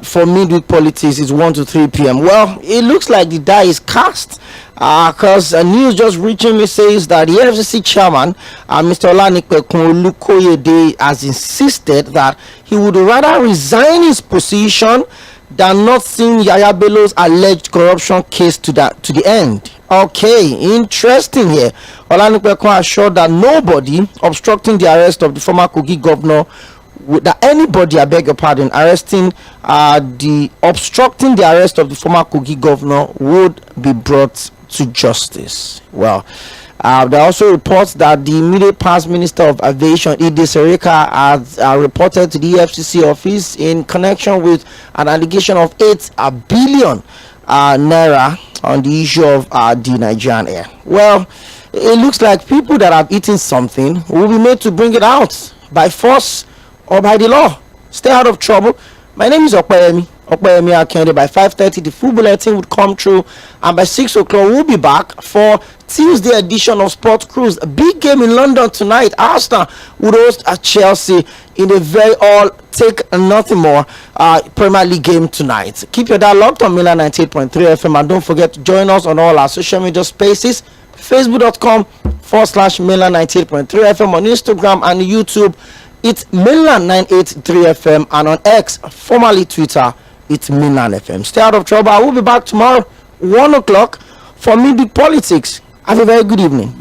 For midweek politics, it's 1 to 3 p.m. Well, it looks like the die is cast because news just reaching me says that the FCC chairman, Mr. 𝐴𝐴, has insisted that he would rather resign his position than not seeing Yaya Bello's alleged corruption case to the end. Okay, interesting here. Olanipekun assured that nobody obstructing the arrest of the former Kogi governor, that anybody, I beg your pardon, obstructing the arrest of the former Kogi governor would be brought to justice. Well, there are also reports that the immediate past Minister of Aviation, Iɗe has reported to the FCC office in connection with an allegation of 8 billion naira on the issue of the Nigerian Air. Well, it looks like people that have eaten something will be made to bring it out by force or by the law. Stay out of trouble. My name is OPEYEMI AKINYODE. By 5:30, the full bulletin would come through, and by 6 o'clock, we'll be back for Tuesday edition of Sport Cruise. A big game in London tonight. Arsenal would host Chelsea in a very all-take-nothing more Premier League game tonight. Keep your dial locked on Milan 98.3 FM, and don't forget to join us on all our social media spaces. Facebook.com/Milan 98.3 FM, on Instagram and YouTube. It's Milan 983 FM, and on X, formerly Twitter, it's Milan FM. Stay out of trouble. I will be back tomorrow, 1 o'clock, for midweek politics. Have a very good evening.